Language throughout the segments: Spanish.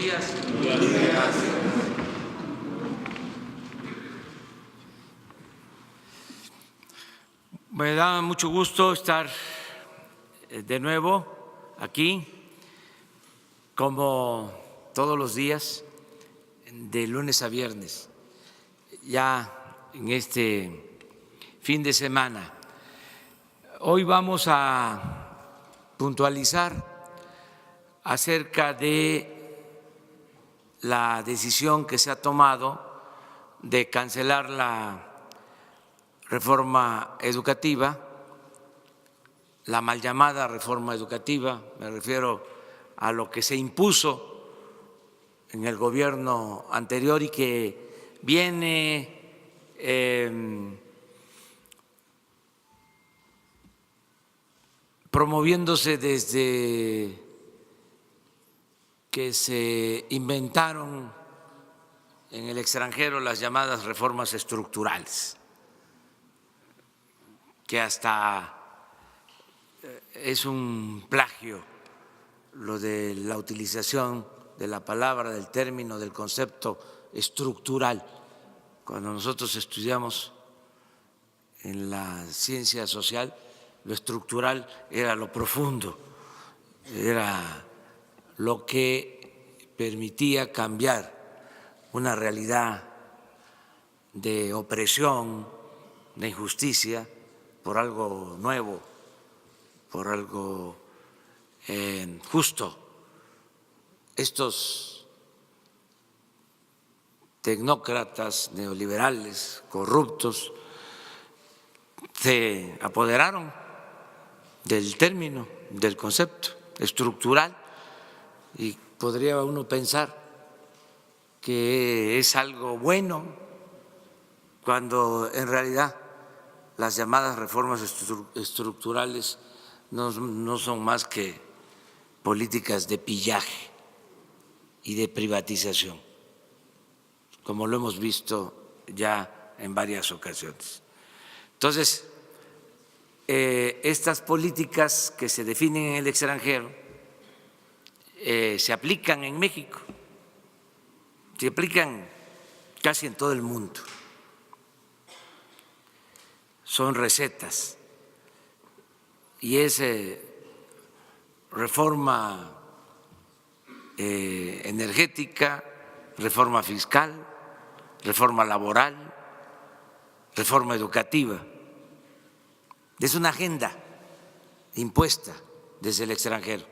días. Buenos días. Me da mucho gusto estar de nuevo aquí, como todos los días, de lunes a viernes, ya en este fin de semana. Hoy vamos a puntualizar acerca de la decisión que se ha tomado de cancelar la reforma educativa, la mal llamada reforma educativa, me refiero a lo que se impuso en el gobierno anterior y que viene promoviéndose desde que se inventaron en el extranjero las llamadas reformas estructurales, que hasta es un plagio lo de la utilización de la palabra, del término, del concepto estructural. Cuando nosotros estudiamos en la ciencia social, lo estructural era lo profundo, era lo que permitía cambiar una realidad de opresión, de injusticia, por algo nuevo, por algo justo. Estos tecnócratas neoliberales corruptos se apoderaron del término, del concepto estructural, y podría uno pensar que es algo bueno cuando en realidad las llamadas reformas estructurales no son más que políticas de pillaje y de privatización, como lo hemos visto ya en varias ocasiones. Entonces, estas políticas que se definen en el extranjero se aplican en México, se aplican casi en todo el mundo. Son recetas y es reforma energética, reforma fiscal, reforma laboral, reforma educativa. Es una agenda impuesta desde el extranjero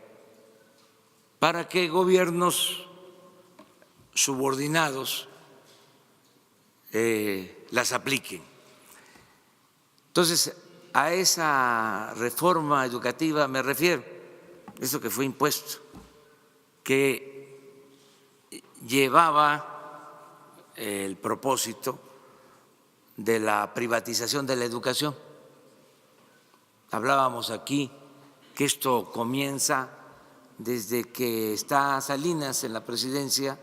para que gobiernos subordinados las apliquen. Entonces, a esa reforma educativa me refiero, eso que fue impuesto, que llevaba el propósito de la privatización de la educación. Hablábamos aquí que esto comienza desde que está Salinas en la presidencia,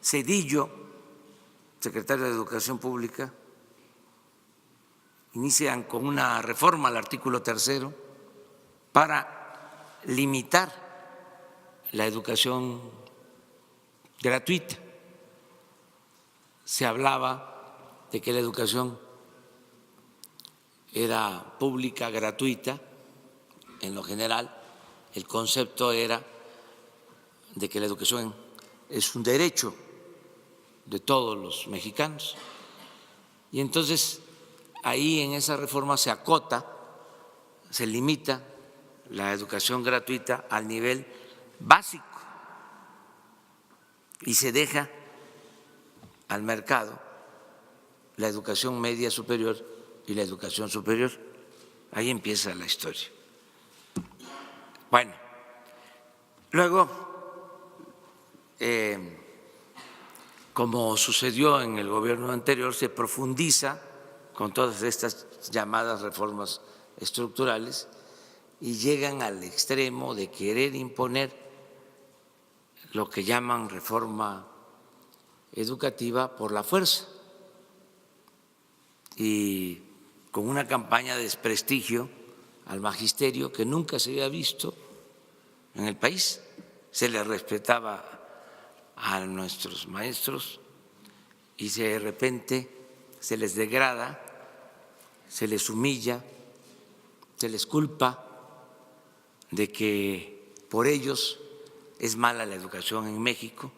Zedillo, secretario de Educación Pública, inician con una reforma al artículo 3 para limitar la educación gratuita. Se hablaba de que la educación era pública, gratuita, en lo general. El concepto era de que la educación es un derecho de todos los mexicanos. Y entonces ahí en esa reforma se acota, se limita la educación gratuita al nivel básico y se deja al mercado la educación media superior y la educación superior. Ahí empieza la historia. Bueno, luego, como sucedió en el gobierno anterior, se profundiza con todas estas llamadas reformas estructurales y llegan al extremo de querer imponer lo que llaman reforma educativa por la fuerza y con una campaña de desprestigio al magisterio que nunca se había visto en el país. Se le respetaba a nuestros maestros y de repente se les degrada, se les humilla, se les culpa de que por ellos es mala la educación en México,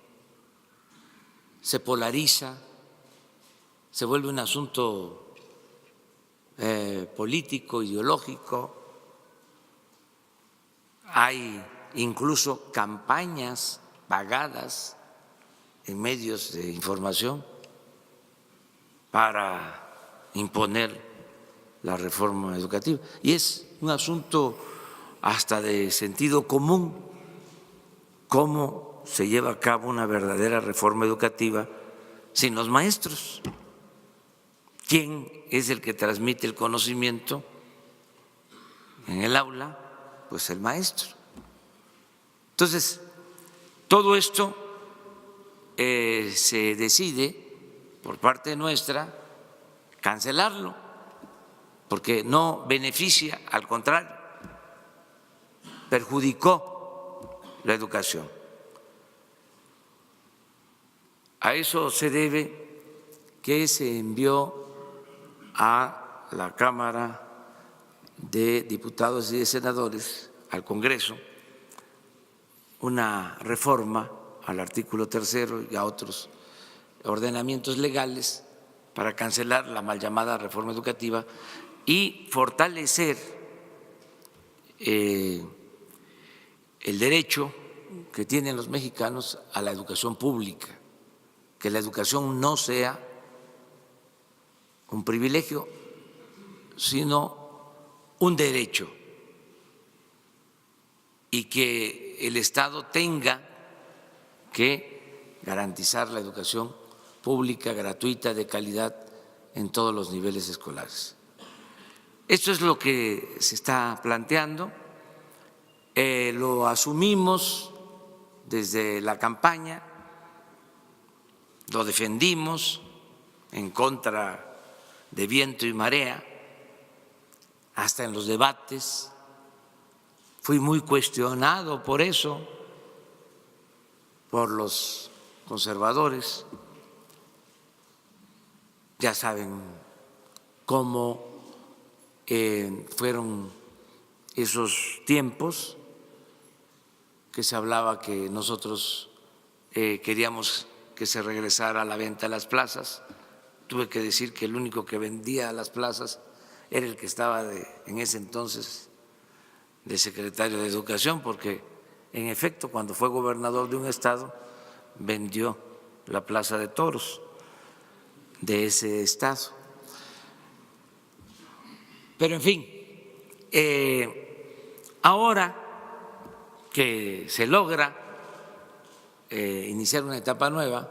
se polariza, se vuelve un asunto político, ideológico, hay incluso campañas pagadas en medios de información para imponer la reforma educativa. Y es un asunto hasta de sentido común cómo se lleva a cabo una verdadera reforma educativa sin los maestros. ¿Quién es el que transmite el conocimiento en el aula? Pues el maestro. Entonces, todo esto se decide por parte nuestra cancelarlo, porque no beneficia, al contrario, perjudicó la educación. A eso se debe que se envió a la Cámara de Diputados y de Senadores, al Congreso, una reforma al artículo 3 y a otros ordenamientos legales para cancelar la mal llamada reforma educativa y fortalecer el derecho que tienen los mexicanos a la educación pública, que la educación no sea un privilegio, sino un derecho, y que el Estado tenga que garantizar la educación pública, gratuita, de calidad en todos los niveles escolares. Esto es lo que se está planteando, lo asumimos desde la campaña, lo defendimos en contra de viento y marea, hasta en los debates. Fui muy cuestionado por eso, por los conservadores. Ya saben cómo fueron esos tiempos que se hablaba que nosotros queríamos que se regresara a la venta a las plazas. Tuve que decir que el único que vendía a las plazas era el que estaba en ese entonces de secretario de Educación, porque en efecto cuando fue gobernador de un estado vendió la Plaza de Toros de ese estado. Pero en fin, ahora que se logra iniciar una etapa nueva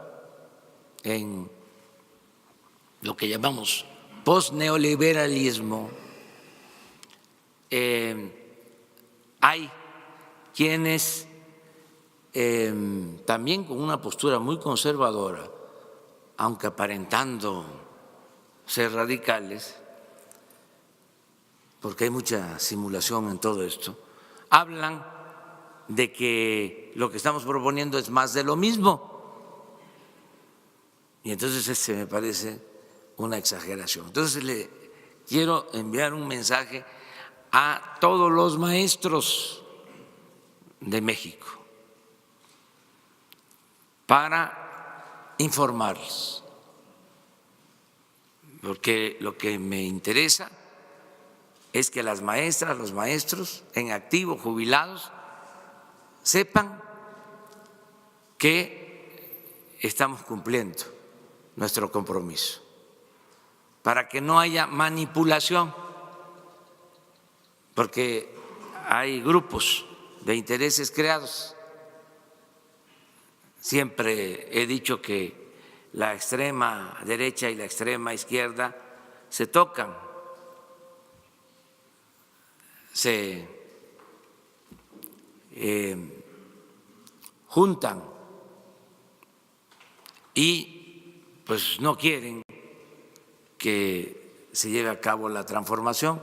en lo que llamamos postneoliberalismo, hay quienes también con una postura muy conservadora, aunque aparentando ser radicales, porque hay mucha simulación en todo esto, hablan de que lo que estamos proponiendo es más de lo mismo. Y entonces ese me parece una exageración. Entonces le quiero enviar un mensaje a todos los maestros de México para informarles, porque lo que me interesa es que las maestras, los maestros en activo, jubilados, sepan que estamos cumpliendo nuestro compromiso, para que no haya manipulación, porque hay grupos de intereses creados. Siempre he dicho que la extrema derecha y la extrema izquierda se tocan, se juntan y pues no quieren que se lleve a cabo la transformación,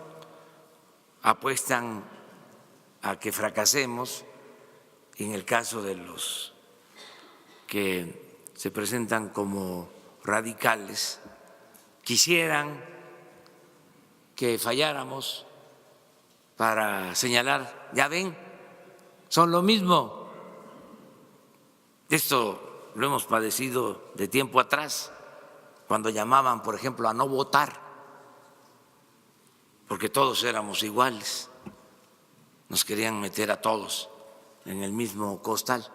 apuestan a que fracasemos. En el caso de los que se presentan como radicales quisieran que falláramos para señalar, ya ven, son lo mismo. Esto lo hemos padecido de tiempo atrás, cuando llamaban, por ejemplo, a no votar, porque todos éramos iguales, nos querían meter a todos en el mismo costal.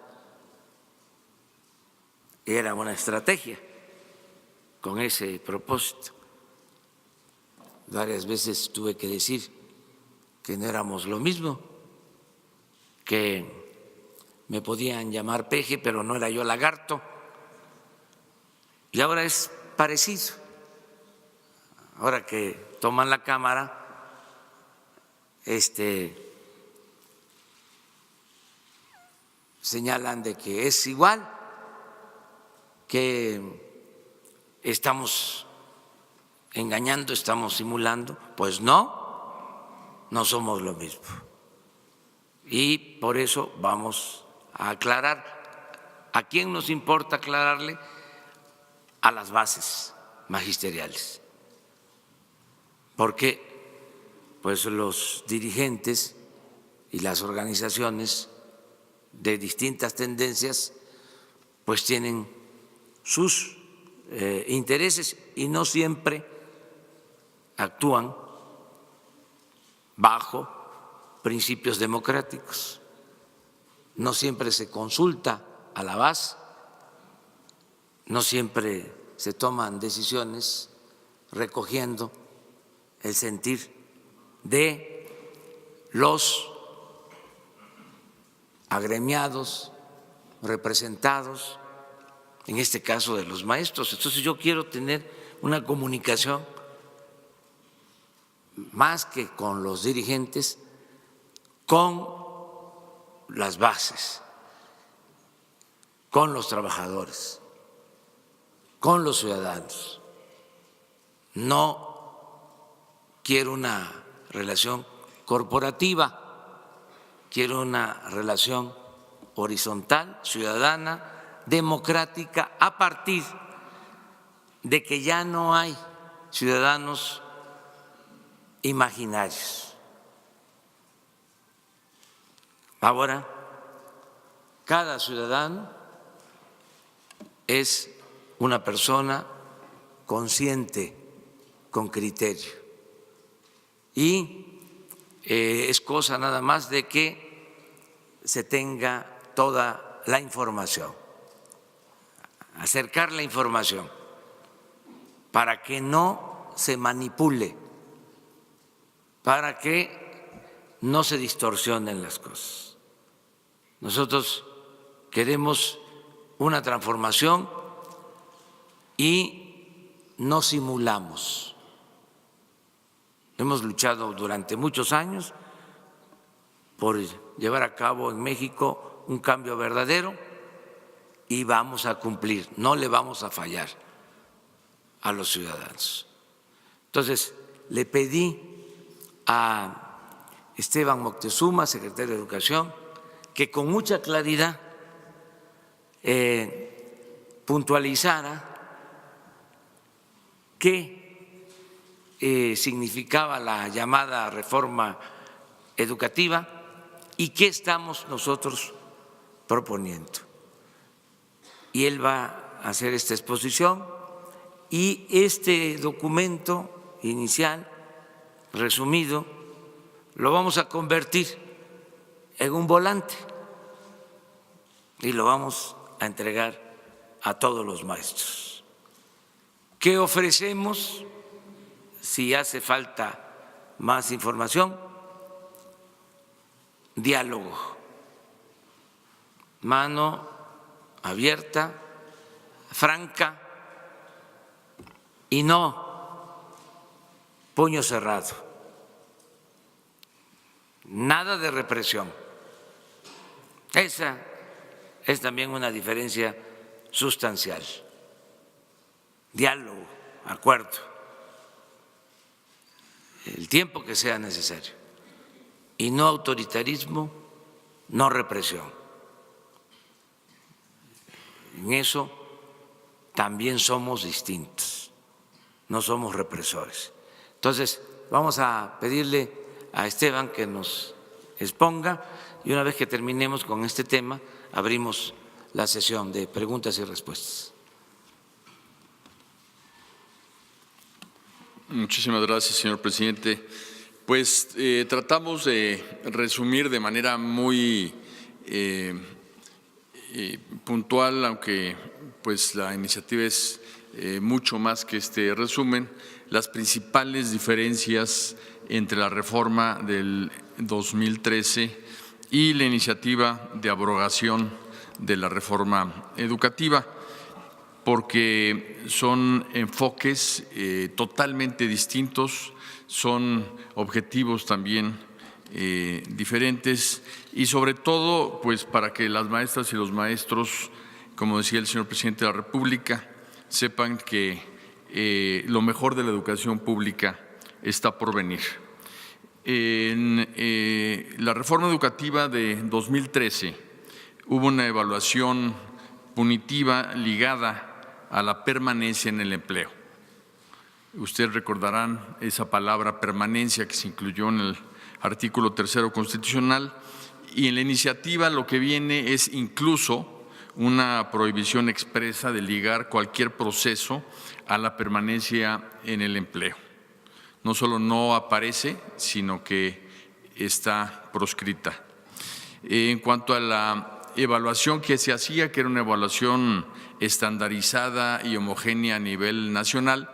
Era una estrategia con ese propósito. Varias veces tuve que decir que no éramos lo mismo, que me podían llamar peje, pero no era yo lagarto. Y ahora es parecido. Ahora que toman la Cámara, señalan de que es igual, que estamos engañando, estamos simulando. Pues no, no somos lo mismo. Y por eso vamos a aclarar. ¿A quién nos importa aclararle? A las bases magisteriales. Porque pues los dirigentes y las organizaciones de distintas tendencias pues tienen sus intereses y no siempre actúan bajo principios democráticos. No siempre se consulta a la base, no siempre se toman decisiones recogiendo el sentir de los agremiados, representados, en este caso de los maestros. Entonces yo quiero tener una comunicación más que con los dirigentes, con las bases, con los trabajadores, con los ciudadanos. No quiero una relación corporativa, quiero una relación horizontal, ciudadana, democrática, a partir de que ya no hay ciudadanos imaginarios. Ahora, cada ciudadano es una persona consciente, con criterio, y es cosa nada más de que se tenga toda la información, acercar la información para que no se manipule, para que no se distorsionen las cosas. Nosotros queremos una transformación y no simulamos. Hemos luchado durante muchos años por llevar a cabo en México un cambio verdadero y vamos a cumplir, no le vamos a fallar a los ciudadanos. Entonces, le pedí a Esteban Moctezuma, secretario de Educación, que con mucha claridad puntualizara qué significaba la llamada reforma educativa y qué estamos nosotros proponiendo. Y él va a hacer esta exposición y este documento inicial, resumido, lo vamos a convertir en un volante y lo vamos a entregar a todos los maestros. ¿Qué ofrecemos? Si hace falta más información, diálogo, mano abierta, franca y no puño cerrado, nada de represión. Esa es también una diferencia sustancial. Diálogo, acuerdo, el tiempo que sea necesario, y no autoritarismo, no represión. en eso también somos distintos, no somos represores. Entonces, vamos a pedirle a Esteban que nos exponga y una vez que terminemos con este tema, abrimos la sesión de preguntas y respuestas. Muchísimas gracias, señor presidente. Pues tratamos de resumir de manera muy puntual, aunque pues la iniciativa es mucho más que este resumen, las principales diferencias entre la reforma del 2013 y la iniciativa de abrogación de la reforma educativa, porque son enfoques totalmente distintos, son objetivos también diferentes y sobre todo pues para que las maestras y los maestros, como decía el señor presidente de la República, sepan que lo mejor de la educación pública está por venir. En la reforma educativa de 2013 hubo una evaluación punitiva ligada a la permanencia en el empleo. Ustedes recordarán esa palabra permanencia que se incluyó en el artículo 3º constitucional y en la iniciativa lo que viene es incluso una prohibición expresa de ligar cualquier proceso a la permanencia en el empleo. No solo no aparece, sino que está proscrita. En cuanto a la evaluación que se hacía, que era una evaluación estandarizada y homogénea a nivel nacional,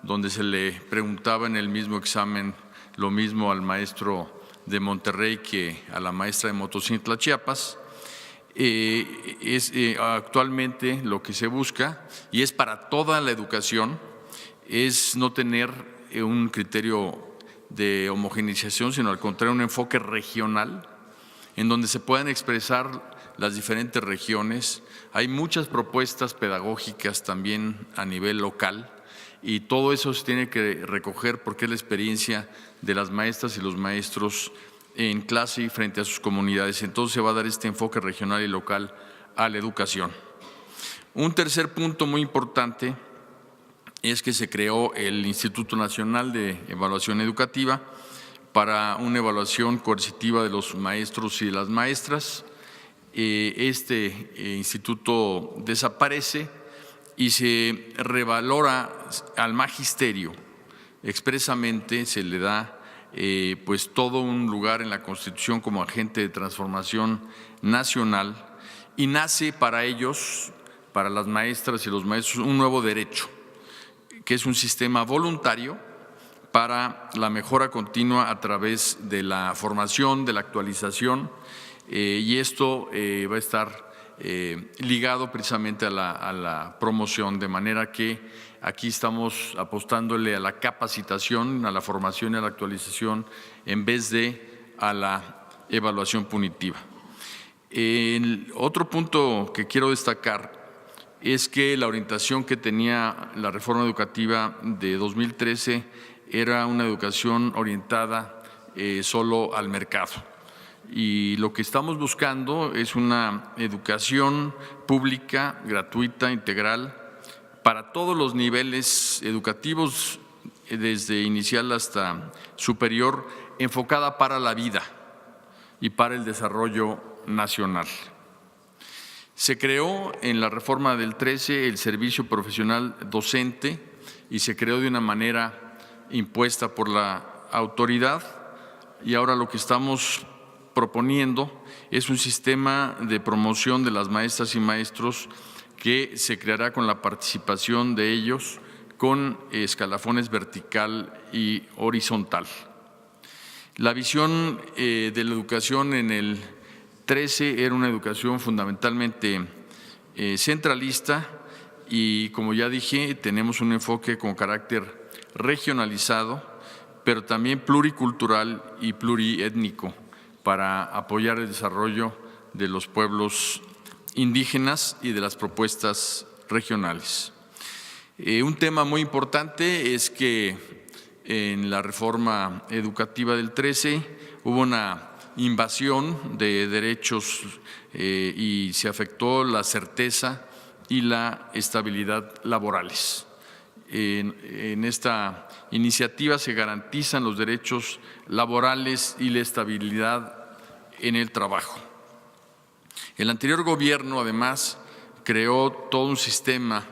donde se le preguntaba en el mismo examen lo mismo al maestro de Monterrey que a la maestra de Motocintla, Chiapas. Actualmente lo que se busca, y es para toda la educación, es no tener un criterio de homogeneización, sino al contrario un enfoque regional, en donde se puedan expresar las diferentes regiones. Hay muchas propuestas pedagógicas también a nivel local y todo eso se tiene que recoger porque es la experiencia de las maestras y los maestros en clase y frente a sus comunidades. Entonces se va a dar este enfoque regional y local a la educación. Un tercer punto muy importante es que se creó el Instituto Nacional de Evaluación Educativa para una evaluación coercitiva de los maestros y de las maestras. Este instituto desaparece y se revalora al magisterio. Expresamente se le da pues todo un lugar en la Constitución como agente de transformación nacional y nace para ellos, para las maestras y los maestros, un nuevo derecho, que es un sistema voluntario para la mejora continua a través de la formación, de la actualización, y esto va a estar ligado precisamente a la promoción, de manera que aquí estamos apostándole a la capacitación, a la formación y a la actualización en vez de a la evaluación punitiva. El otro punto que quiero destacar es que la orientación que tenía la reforma educativa de 2013 era una educación orientada solo al mercado. Y lo que estamos buscando es una educación pública, gratuita, integral, para todos los niveles educativos, desde inicial hasta superior, enfocada para la vida y para el desarrollo nacional. Se creó en la reforma del 13 el servicio profesional docente y se creó de una manera impuesta por la autoridad, y ahora lo que estamos proponiendo es un sistema de promoción de las maestras y maestros que se creará con la participación de ellos con escalafones vertical y horizontal. La visión de la educación en el 13 era una educación fundamentalmente centralista y, como ya dije, tenemos un enfoque con carácter regionalizado, pero también pluricultural y pluriétnico para apoyar el desarrollo de los pueblos indígenas y de las propuestas regionales. Un tema muy importante es que en la reforma educativa del 13 hubo una invasión de derechos y se afectó la certeza y la estabilidad laborales. En esta iniciativa se garantizan los derechos laborales y la estabilidad en el trabajo. El anterior gobierno, además, creó todo un sistema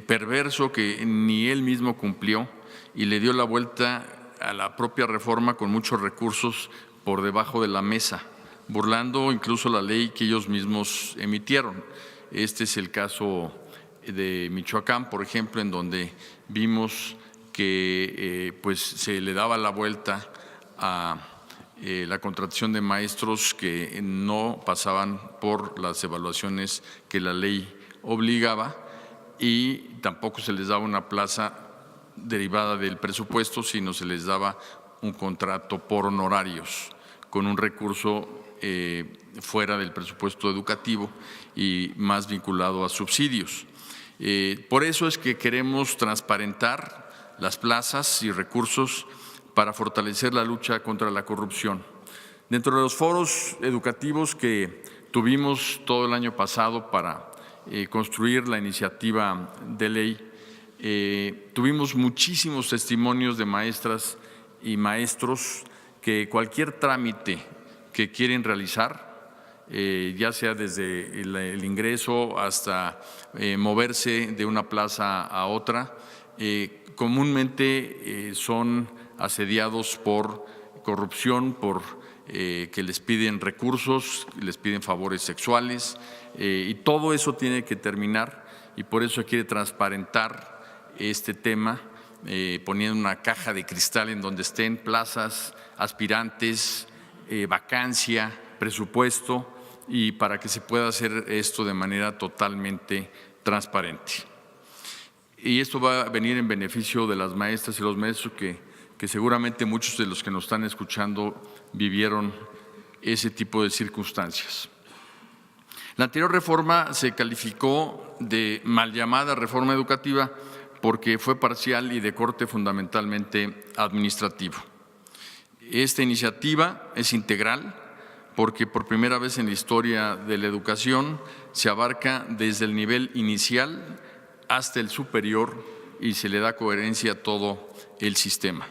perverso que ni él mismo cumplió y le dio la vuelta a la propia reforma con muchos recursos por debajo de la mesa, burlando incluso la ley que ellos mismos emitieron. Este es el caso de Michoacán, por ejemplo, en donde vimos que pues se le daba la vuelta a la contratación de maestros que no pasaban por las evaluaciones que la ley obligaba y tampoco se les daba una plaza derivada del presupuesto, sino se les daba un contrato por honorarios con un recurso fuera del presupuesto educativo y más vinculado a subsidios. Por eso es que queremos transparentar las plazas y recursos para fortalecer la lucha contra la corrupción. Dentro de los foros educativos que tuvimos todo el año pasado para construir la iniciativa de ley, tuvimos muchísimos testimonios de maestras y maestros que cualquier trámite que quieren realizar, ya sea desde el ingreso hasta moverse de una plaza a otra, comúnmente son asediados por corrupción, por que les piden recursos, les piden favores sexuales, y todo eso tiene que terminar, y por eso quiere transparentar este tema, poniendo una caja de cristal en donde estén plazas, aspirantes, vacancia, presupuesto, y para que se pueda hacer esto de manera totalmente transparente. Y esto va a venir en beneficio de las maestras y los maestros que seguramente muchos de los que nos están escuchando vivieron ese tipo de circunstancias. La anterior reforma se calificó de mal llamada reforma educativa porque fue parcial y de corte fundamentalmente administrativo. Esta iniciativa es integral porque por primera vez en la historia de la educación se abarca desde el nivel inicial hasta el superior y se le da coherencia a todo el sistema.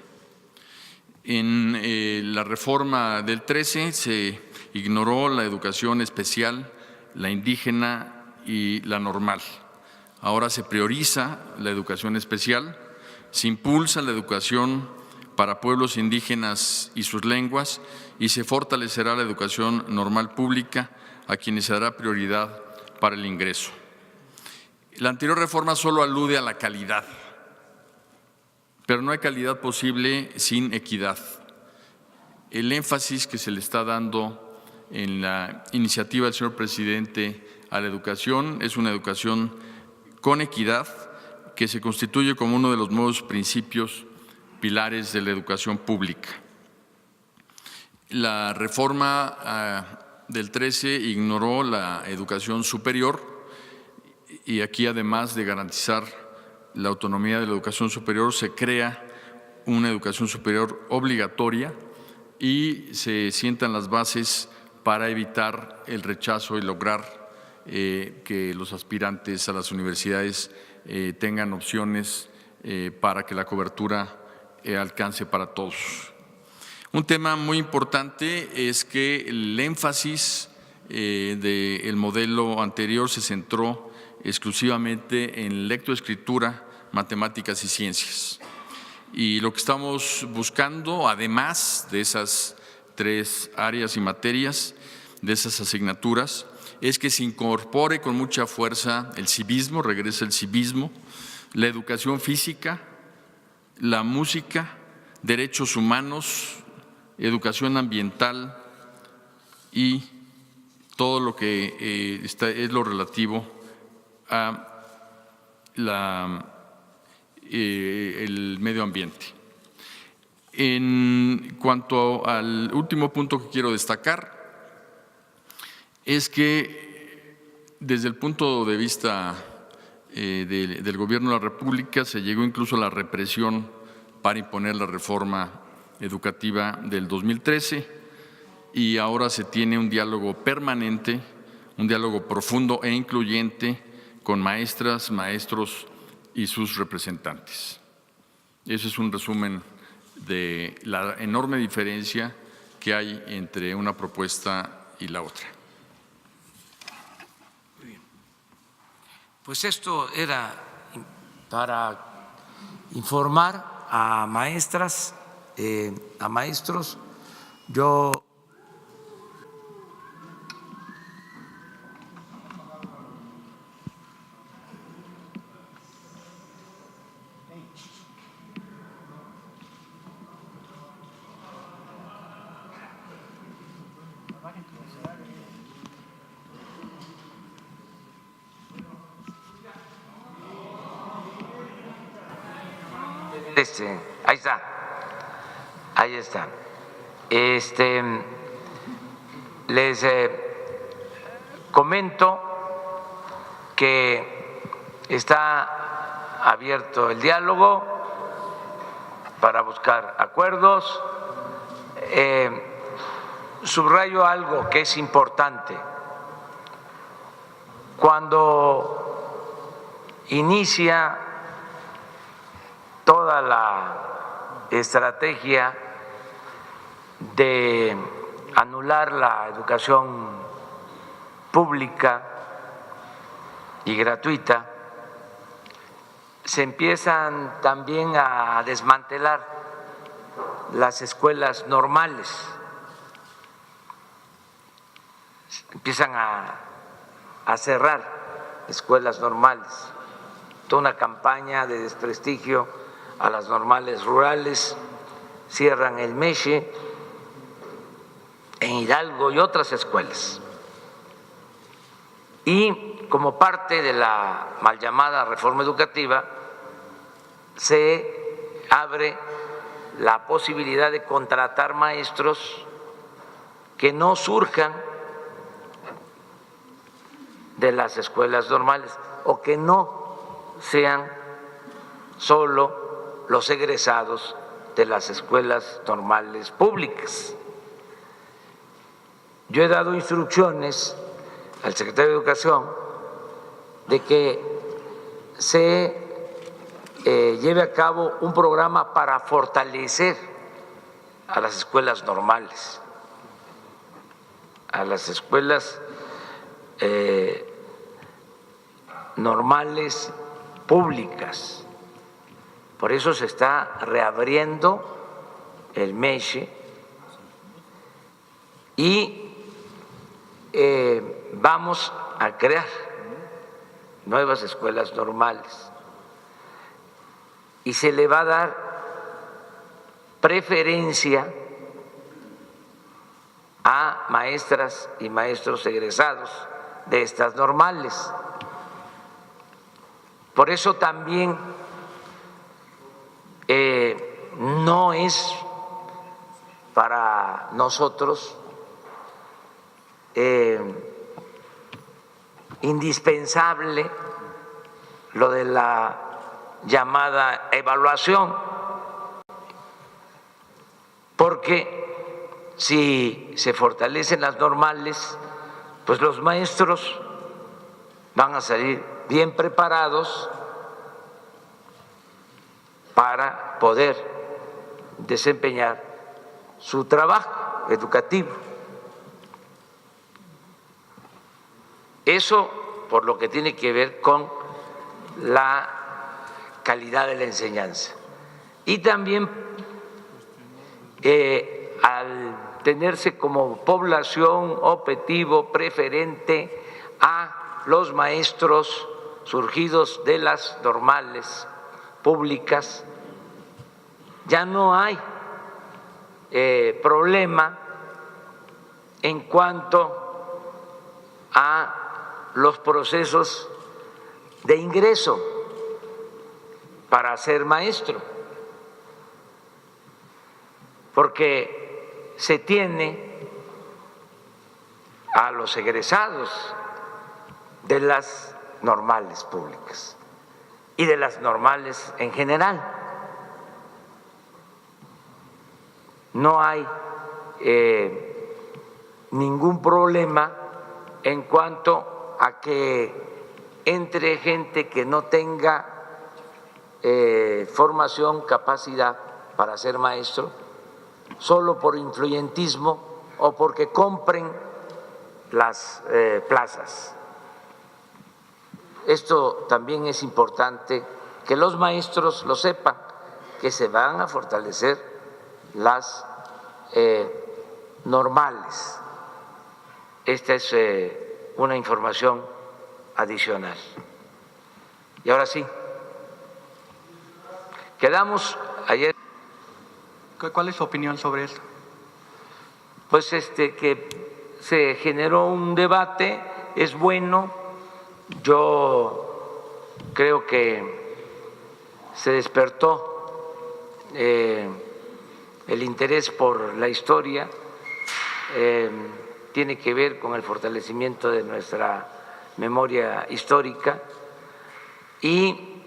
En la reforma del 13 se ignoró la educación especial, la indígena y la normal. Ahora se prioriza la educación especial, se impulsa la educación para pueblos indígenas y sus lenguas y se fortalecerá la educación normal pública a quienes se dará prioridad para el ingreso. La anterior reforma solo alude a la calidad, pero no hay calidad posible sin equidad. El énfasis que se le está dando en la iniciativa del señor presidente a la educación es una educación con equidad que se constituye como uno de los nuevos principios pilares de la educación pública. La reforma del 13 ignoró la educación superior y aquí, además de garantizar la autonomía de la educación superior, se crea una educación superior obligatoria y se sientan las bases para evitar el rechazo y lograr que los aspirantes a las universidades tengan opciones para que la cobertura alcance para todos. Un tema muy importante es que el énfasis del modelo anterior se centró exclusivamente en lectoescritura, matemáticas y ciencias. Y lo que estamos buscando, además de esas 3 áreas y materias, de esas asignaturas, es que se incorpore con mucha fuerza el civismo, regrese el civismo, la educación física, la música, derechos humanos, educación ambiental y todo lo que es lo relativo a el medio ambiente. En cuanto al último punto que quiero destacar, es que desde el punto de vista del Gobierno de la República se llegó incluso a la represión para imponer la reforma educativa del 2013 y ahora se tiene un diálogo permanente, un diálogo profundo e incluyente con maestras, maestros y sus representantes. Ese es un resumen de la enorme diferencia que hay entre una propuesta y la otra. Muy bien. Pues esto era para informar a maestras, a maestros. Yo ahí está, ahí está. Les comento que está abierto el diálogo para buscar acuerdos. Subrayo algo que es importante. Cuando inicia toda la estrategia de anular la educación pública y gratuita, se empiezan también a desmantelar las escuelas normales, empiezan a cerrar escuelas normales, toda una campaña de desprestigio a las normales rurales, cierran el MESHE en Hidalgo y otras escuelas. Y como parte de la mal llamada reforma educativa, se abre la posibilidad de contratar maestros que no surjan de las escuelas normales o que no sean solo los egresados de las escuelas normales públicas. Yo he dado instrucciones al secretario de Educación de que se lleve a cabo un programa para fortalecer a las escuelas normales, a las escuelas normales públicas. Por eso se está reabriendo el MESHE y vamos a crear nuevas escuelas normales y se le va a dar preferencia a maestras y maestros egresados de estas normales. Por eso también no es para nosotros indispensable lo de la llamada evaluación, porque si se fortalecen las normales, pues los maestros van a salir bien preparados para poder desempeñar su trabajo educativo. Eso por lo que tiene que ver con la calidad de la enseñanza. Y también al tenerse como población objetivo preferente a los maestros surgidos de las normales públicas, ya no hay problema en cuanto a los procesos de ingreso para ser maestro, porque se tiene a los egresados de las normales públicas y de las normales en general. No hay ningún problema en cuanto a que entre gente que no tenga formación, capacidad para ser maestro, solo por influyentismo o porque compren las plazas. Esto también es importante que los maestros lo sepan, que se van a fortalecer las normales. Esta es una información adicional. Y ahora sí, quedamos ayer. ¿Cuál es su opinión sobre esto? Pues que se generó un debate, es bueno. Yo creo que se despertó el interés por la historia, tiene que ver con el fortalecimiento de nuestra memoria histórica y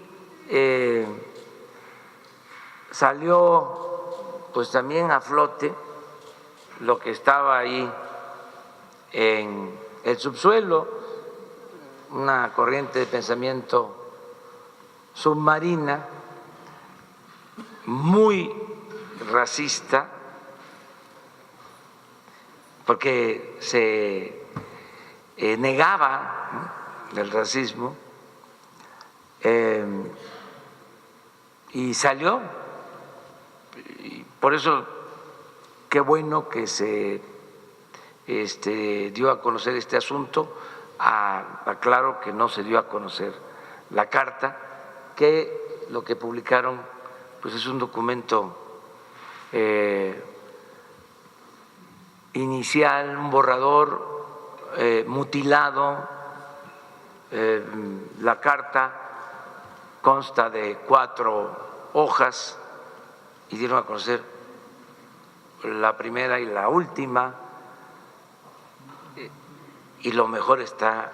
salió pues también a flote lo que estaba ahí en el subsuelo, una corriente de pensamiento submarina muy racista, porque se negaba el racismo y salió. Y por eso qué bueno que se dio a conocer este asunto. Aclaro que no se dio a conocer la carta, que lo que publicaron pues es un documento inicial, un borrador mutilado. La carta consta de 4 hojas y dieron a conocer la primera y la última, y lo mejor está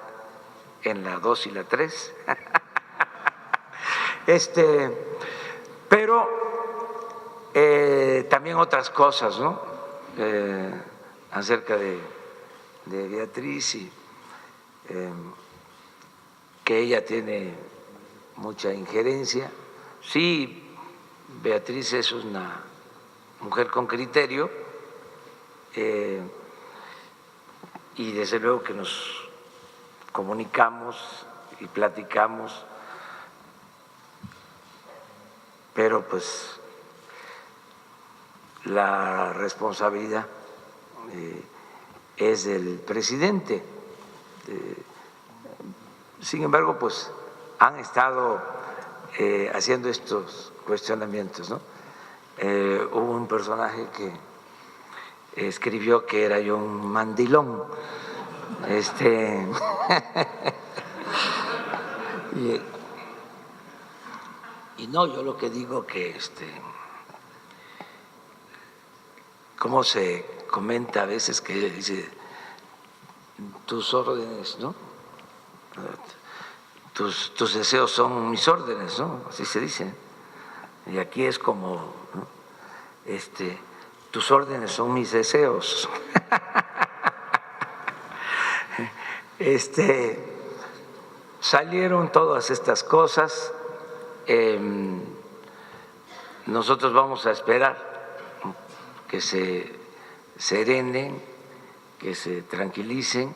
en la 2 y la 3. Pero también otras cosas, ¿no? Acerca de Beatriz, y que ella tiene mucha injerencia. Sí, Beatriz es una mujer con criterio, y desde luego que nos comunicamos y platicamos, pero pues la responsabilidad es del presidente. Sin embargo, pues han estado haciendo estos cuestionamientos, ¿no? Hubo un personaje que escribió que era yo un mandilón, y no, yo lo que digo que cómo se comenta a veces que dice tus órdenes, ¿no? Tus deseos son mis órdenes, ¿no? Así se dice. Y aquí es como, ¿no? Tus órdenes son mis deseos. Salieron todas estas cosas. Nosotros vamos a esperar que se serenen, que se tranquilicen,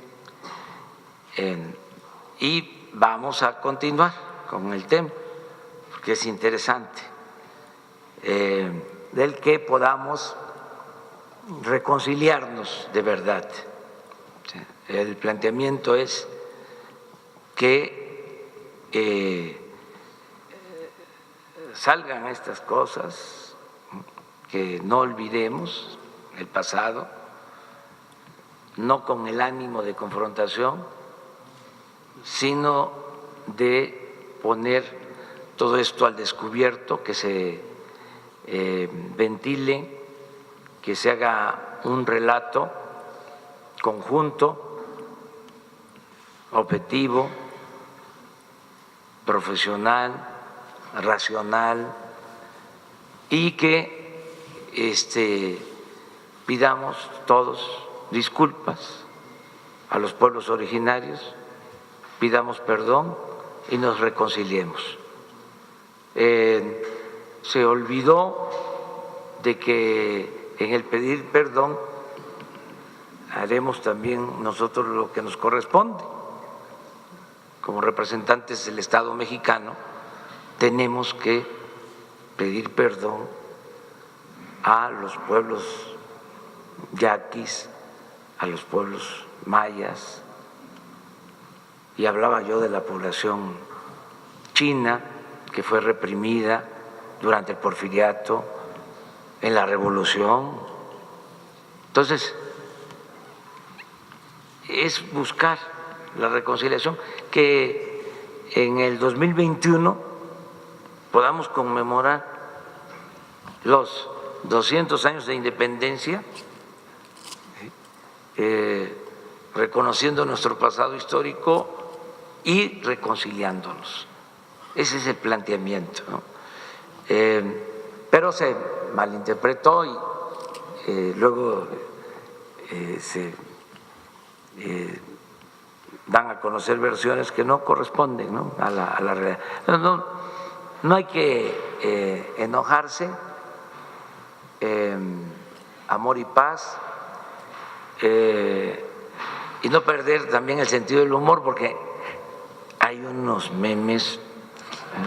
y vamos a continuar con el tema, porque es interesante, del que podamos reconciliarnos de verdad. El planteamiento es que salgan estas cosas, que no olvidemos el pasado, no con el ánimo de confrontación, sino de poner todo esto al descubierto, que se ventile, que se haga un relato conjunto, objetivo, profesional, racional, y que pidamos todos disculpas a los pueblos originarios, pidamos perdón y nos reconciliemos. Se olvidó de que en el pedir perdón haremos también nosotros lo que nos corresponde. Como representantes del Estado mexicano, tenemos que pedir perdón a los pueblos yaquis, a los pueblos mayas, y hablaba yo de la población china que fue reprimida durante el porfiriato, en la revolución. Entonces, es buscar la reconciliación, que en el 2021 podamos conmemorar los 200 años de independencia, reconociendo nuestro pasado histórico y reconciliándonos. Ese es el planteamiento, ¿no? Pero se malinterpretó y luego se dan a conocer versiones que no corresponden, ¿no?, a la realidad. No hay que enojarse, amor y paz, y no perder también el sentido del humor, porque hay unos memes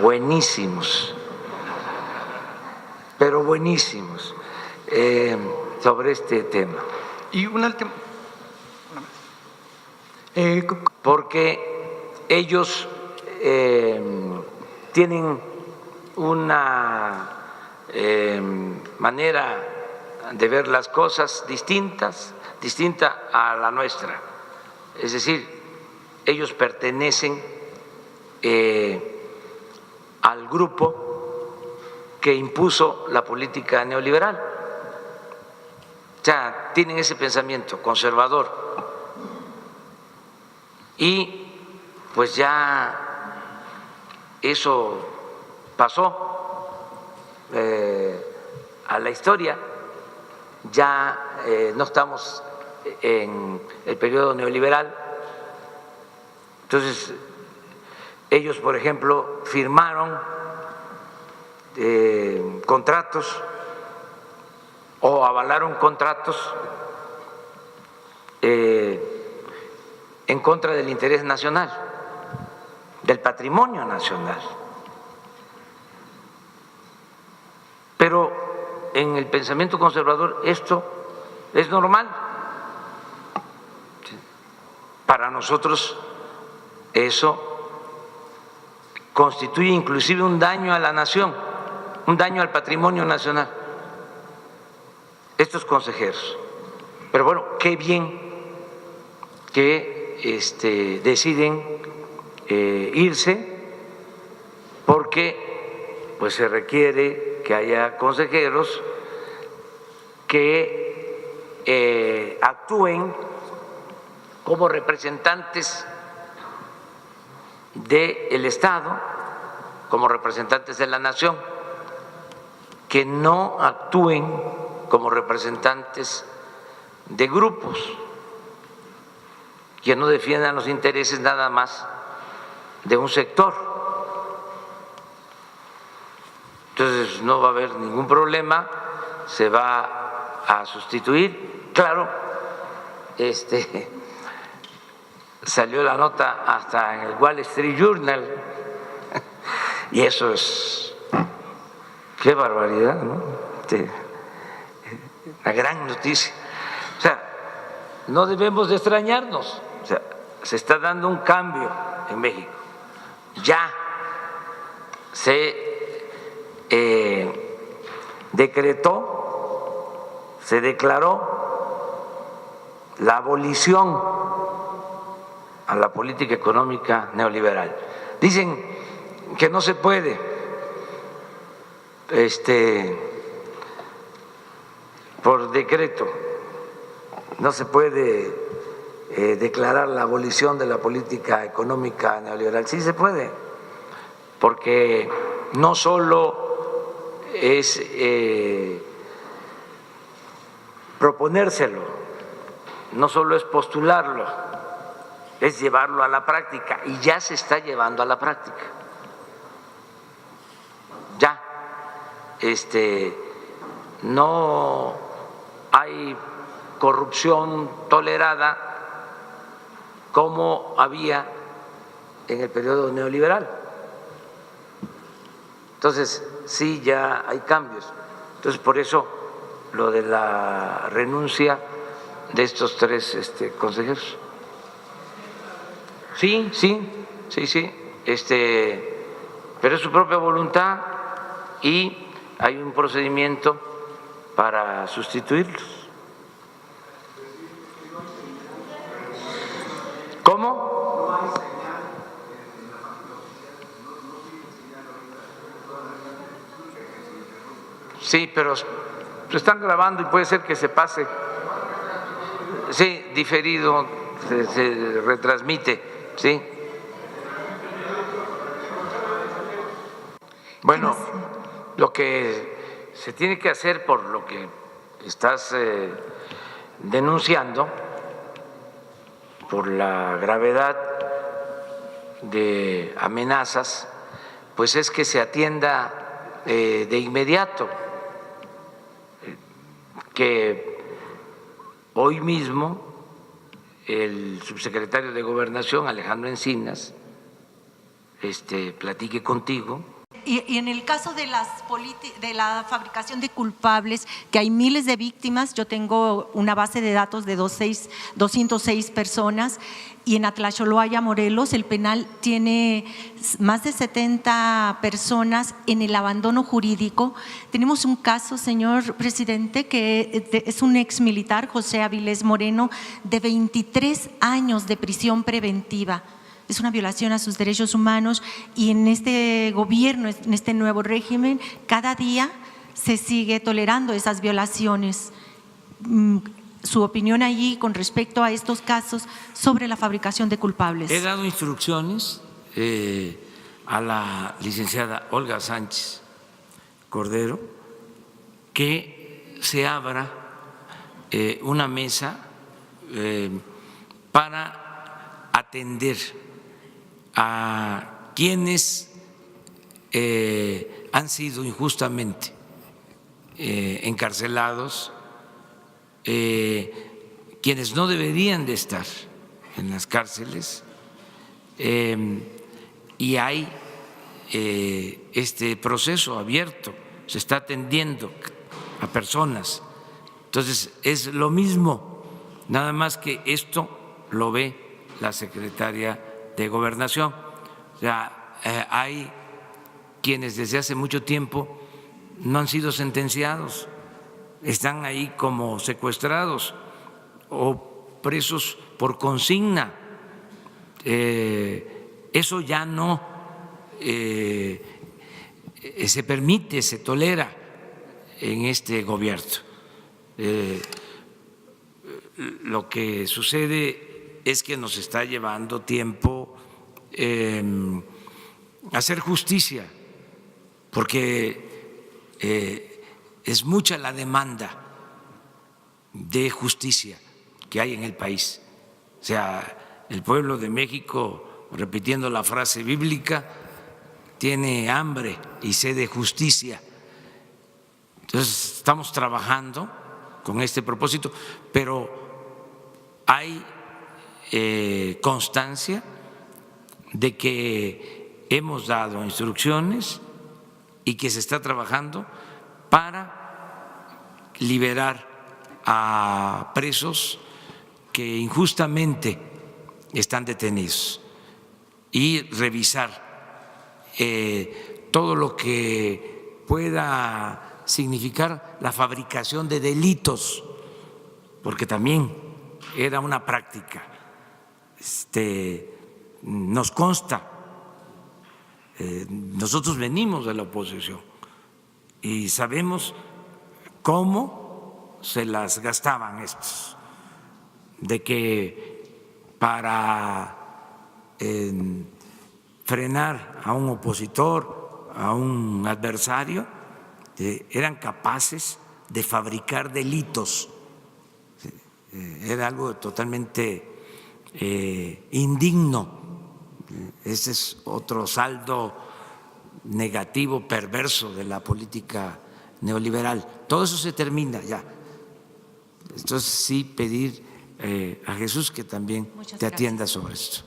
buenísimos, pero buenísimos, sobre este tema. Y una última. Porque ellos tienen una manera de ver las cosas distinta a la nuestra. Es decir, ellos pertenecen al grupo que impuso la política neoliberal. O sea, tienen ese pensamiento conservador. Y pues ya eso pasó a la historia, ya no estamos en el periodo neoliberal. Entonces, ellos, por ejemplo, firmaron contratos o avalaron contratos en contra del interés nacional, del patrimonio nacional. Pero en el pensamiento conservador esto es normal. Para nosotros eso constituye inclusive un daño a la nación, un daño al patrimonio nacional, estos consejeros. Pero bueno, qué bien que deciden irse, porque pues se requiere que haya consejeros que actúen como representantes del Estado, como representantes de la nación, que no actúen como representantes de grupos, que no defiendan los intereses nada más de un sector. Entonces no va a haber ningún problema, se va a sustituir. Claro, salió la nota hasta en el Wall Street Journal y eso es, qué barbaridad, ¿no? Una gran noticia. O sea, no debemos de extrañarnos. O sea, se está dando un cambio en México. Ya se decretó, se declaró la abolición a la política económica neoliberal. Dicen que no se puede por decreto, no se puede declarar la abolición de la política económica neoliberal. Sí se puede, porque no solo es proponérselo, no solo es postularlo, es llevarlo a la práctica y ya se está llevando a la práctica. Ya, no hay corrupción tolerada como había en el periodo neoliberal. Entonces, sí, ya hay cambios. Entonces, por eso lo de la renuncia de estos tres consejeros. Sí, pero es su propia voluntad y hay un procedimiento para sustituirlos. ¿Cómo? Sí, pero se están grabando y puede ser que se pase. Sí, diferido, se retransmite, sí. Bueno, lo que se tiene que hacer por lo que estás denunciando, por la gravedad de amenazas, pues es que se atienda de inmediato, que hoy mismo el subsecretario de Gobernación, Alejandro Encinas, platique contigo. Y en el caso de la fabricación de culpables, que hay miles de víctimas, yo tengo una base de datos de 206 personas, y en Atlaxoloaya, Morelos, el penal tiene más de 70 personas en el abandono jurídico. Tenemos un caso, señor presidente, que es un ex militar, José Avilés Moreno, de 23 años de prisión preventiva. Es una violación a sus derechos humanos y en este gobierno, en este nuevo régimen, cada día se sigue tolerando esas violaciones. Su opinión allí con respecto a estos casos sobre la fabricación de culpables. He dado instrucciones a la licenciada Olga Sánchez Cordero que se abra una mesa para atender a quienes han sido injustamente encarcelados, quienes no deberían de estar en las cárceles, y hay este proceso abierto, se está atendiendo a personas. Entonces es lo mismo, nada más que esto lo ve la secretaria de Gobernación. O sea, hay quienes desde hace mucho tiempo no han sido sentenciados, están ahí como secuestrados o presos por consigna. Eso ya no se permite, se tolera en este gobierno. Lo que sucede es que nos está llevando tiempo hacer justicia, porque es mucha la demanda de justicia que hay en el país. O sea, el pueblo de México, repitiendo la frase bíblica, tiene hambre y sed de justicia. Entonces, estamos trabajando con este propósito, pero hay constancia de que hemos dado instrucciones y que se está trabajando para liberar a presos que injustamente están detenidos y revisar todo lo que pueda significar la fabricación de delitos, porque también era una práctica. Nos consta, nosotros venimos de la oposición y sabemos cómo se las gastaban estos, de que para frenar a un opositor, a un adversario, eran capaces de fabricar delitos. Era algo totalmente indigno. Ese es otro saldo negativo, perverso de la política neoliberal. Todo eso se termina ya. Entonces sí pedir a Jesús que también te atienda sobre esto.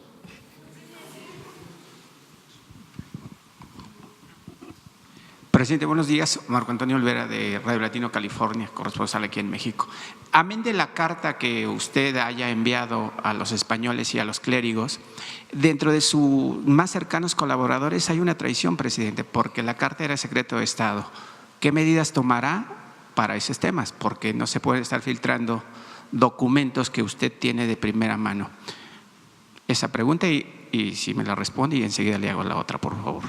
Presidente, buenos días. Marco Antonio Olvera de Radio Latino California, corresponsal aquí en México. Amén de la carta que usted haya enviado a los españoles y a los clérigos, dentro de sus más cercanos colaboradores hay una traición, presidente, porque la carta era secreto de Estado. ¿Qué medidas tomará para esos temas? Porque no se pueden estar filtrando documentos que usted tiene de primera mano. Esa pregunta y si me la responde y enseguida le hago la otra, por favor.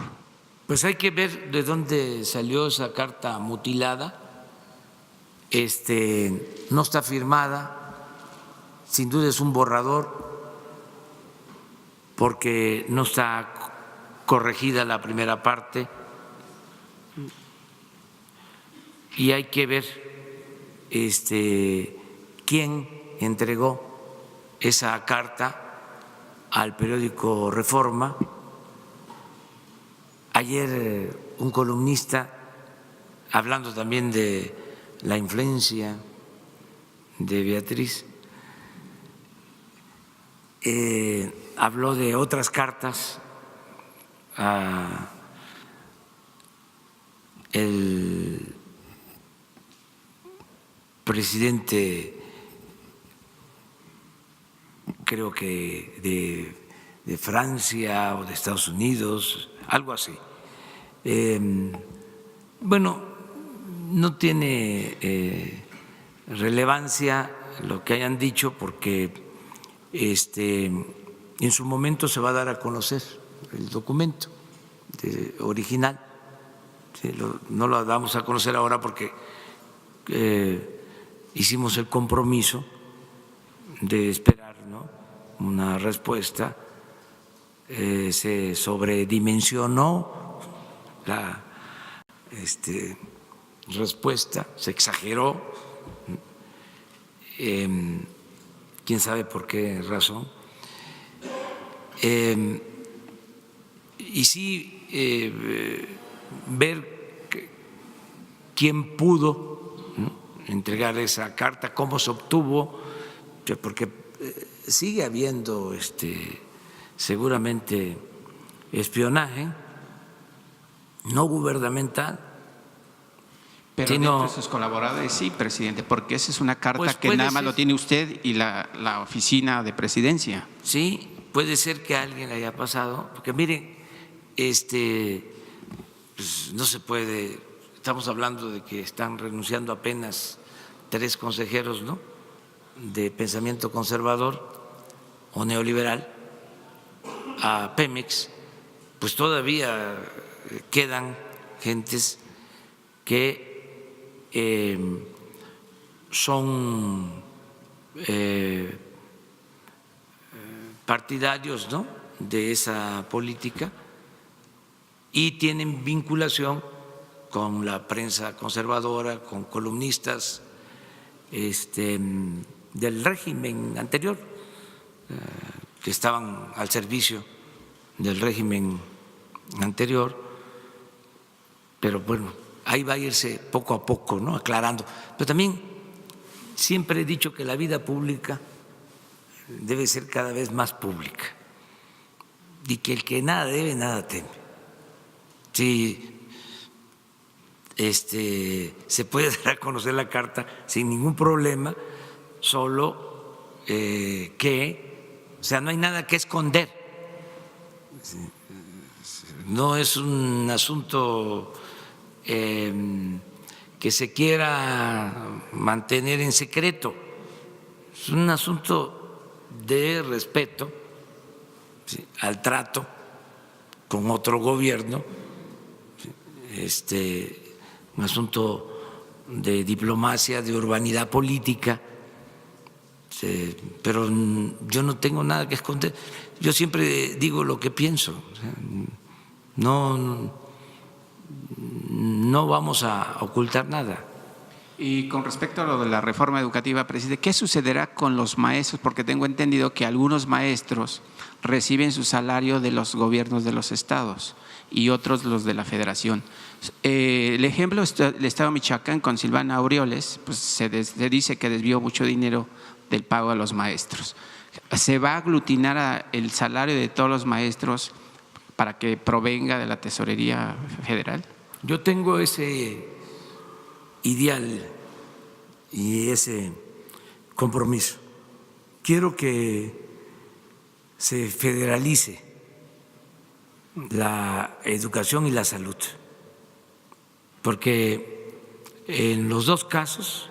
Pues hay que ver de dónde salió esa carta mutilada. No está firmada, sin duda es un borrador, porque no está corregida la primera parte. Y hay que ver quién entregó esa carta al periódico Reforma. Ayer un columnista, hablando también de la influencia de Beatriz, habló de otras cartas a el presidente, creo que de Francia o de Estados Unidos, algo así. Bueno, no tiene relevancia lo que hayan dicho porque en su momento se va a dar a conocer el documento original. No lo damos a conocer ahora porque hicimos el compromiso de esperar, ¿no?, una respuesta. Se sobredimensionó la respuesta, se exageró, quién sabe por qué razón. Y sí ver quién pudo, ¿no?, entregar esa carta, cómo se obtuvo, porque sigue habiendo seguramente espionaje no gubernamental. Pero sino, dentro de sus colaboradores sí, presidente, porque esa es una carta pues que nada más lo tiene usted y la oficina de presidencia. Sí, puede ser que a alguien le haya pasado, porque miren, pues no se puede, estamos hablando de que están renunciando apenas 3 consejeros, ¿no?, de pensamiento conservador o neoliberal a Pemex, pues todavía quedan gentes que son partidarios, ¿no?, de esa política y tienen vinculación con la prensa conservadora, con columnistas del régimen anterior, que estaban al servicio del régimen anterior, pero bueno, ahí va a irse poco a poco, ¿no?, aclarando. Pero también siempre he dicho que la vida pública debe ser cada vez más pública y que el que nada debe, nada teme. Si se puede dar a conocer la carta sin ningún problema, solo que, o sea, no hay nada que esconder. No es un asunto que se quiera mantener en secreto, es un asunto de respeto, ¿sí?, al trato con otro gobierno, ¿sí?, un asunto de diplomacia, de urbanidad política, ¿sí?, pero yo no tengo nada que esconder. Yo siempre digo lo que pienso, o sea, no vamos a ocultar nada. Y con respecto a lo de la reforma educativa, presidente, ¿qué sucederá con los maestros? Porque tengo entendido que algunos maestros reciben su salario de los gobiernos de los estados y otros los de la federación. El ejemplo es el estado de Michoacán con Silvana Aureoles, pues se dice que desvió mucho dinero del pago a los maestros. ¿Se va a aglutinar el salario de todos los maestros para que provenga de la Tesorería Federal? Yo tengo ese ideal y ese compromiso. Quiero que se federalice la educación y la salud, porque en los dos casos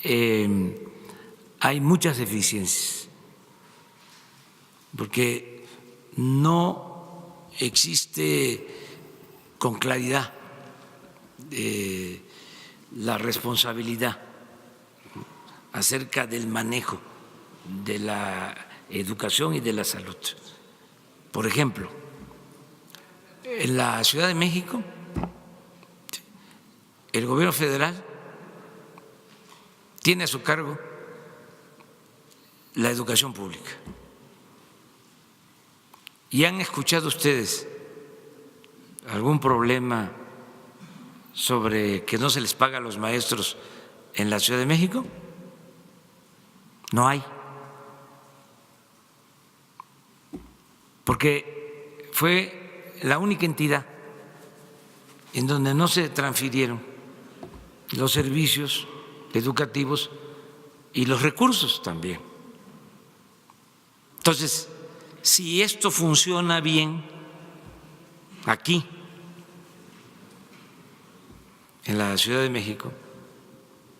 hay muchas deficiencias, porque no existe con claridad la responsabilidad acerca del manejo de la educación y de la salud. Por ejemplo, en la Ciudad de México, el gobierno federal tiene a su cargo la educación pública. ¿Y han escuchado ustedes algún problema sobre que no se les paga a los maestros en la Ciudad de México? No hay. Porque fue la única entidad en donde no se transfirieron los servicios educativos y los recursos también. Entonces, si esto funciona bien aquí, en la Ciudad de México,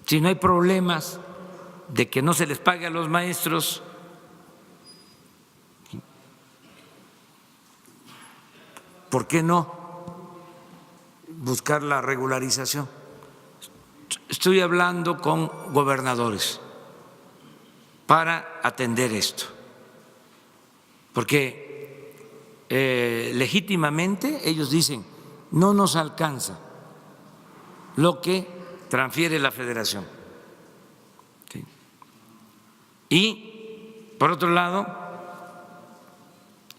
si no hay problemas de que no se les pague a los maestros, ¿por qué no buscar la regularización? Estoy hablando con gobernadores para atender esto, porque legítimamente ellos dicen, no nos alcanza lo que transfiere la Federación. ¿Sí? Y, por otro lado,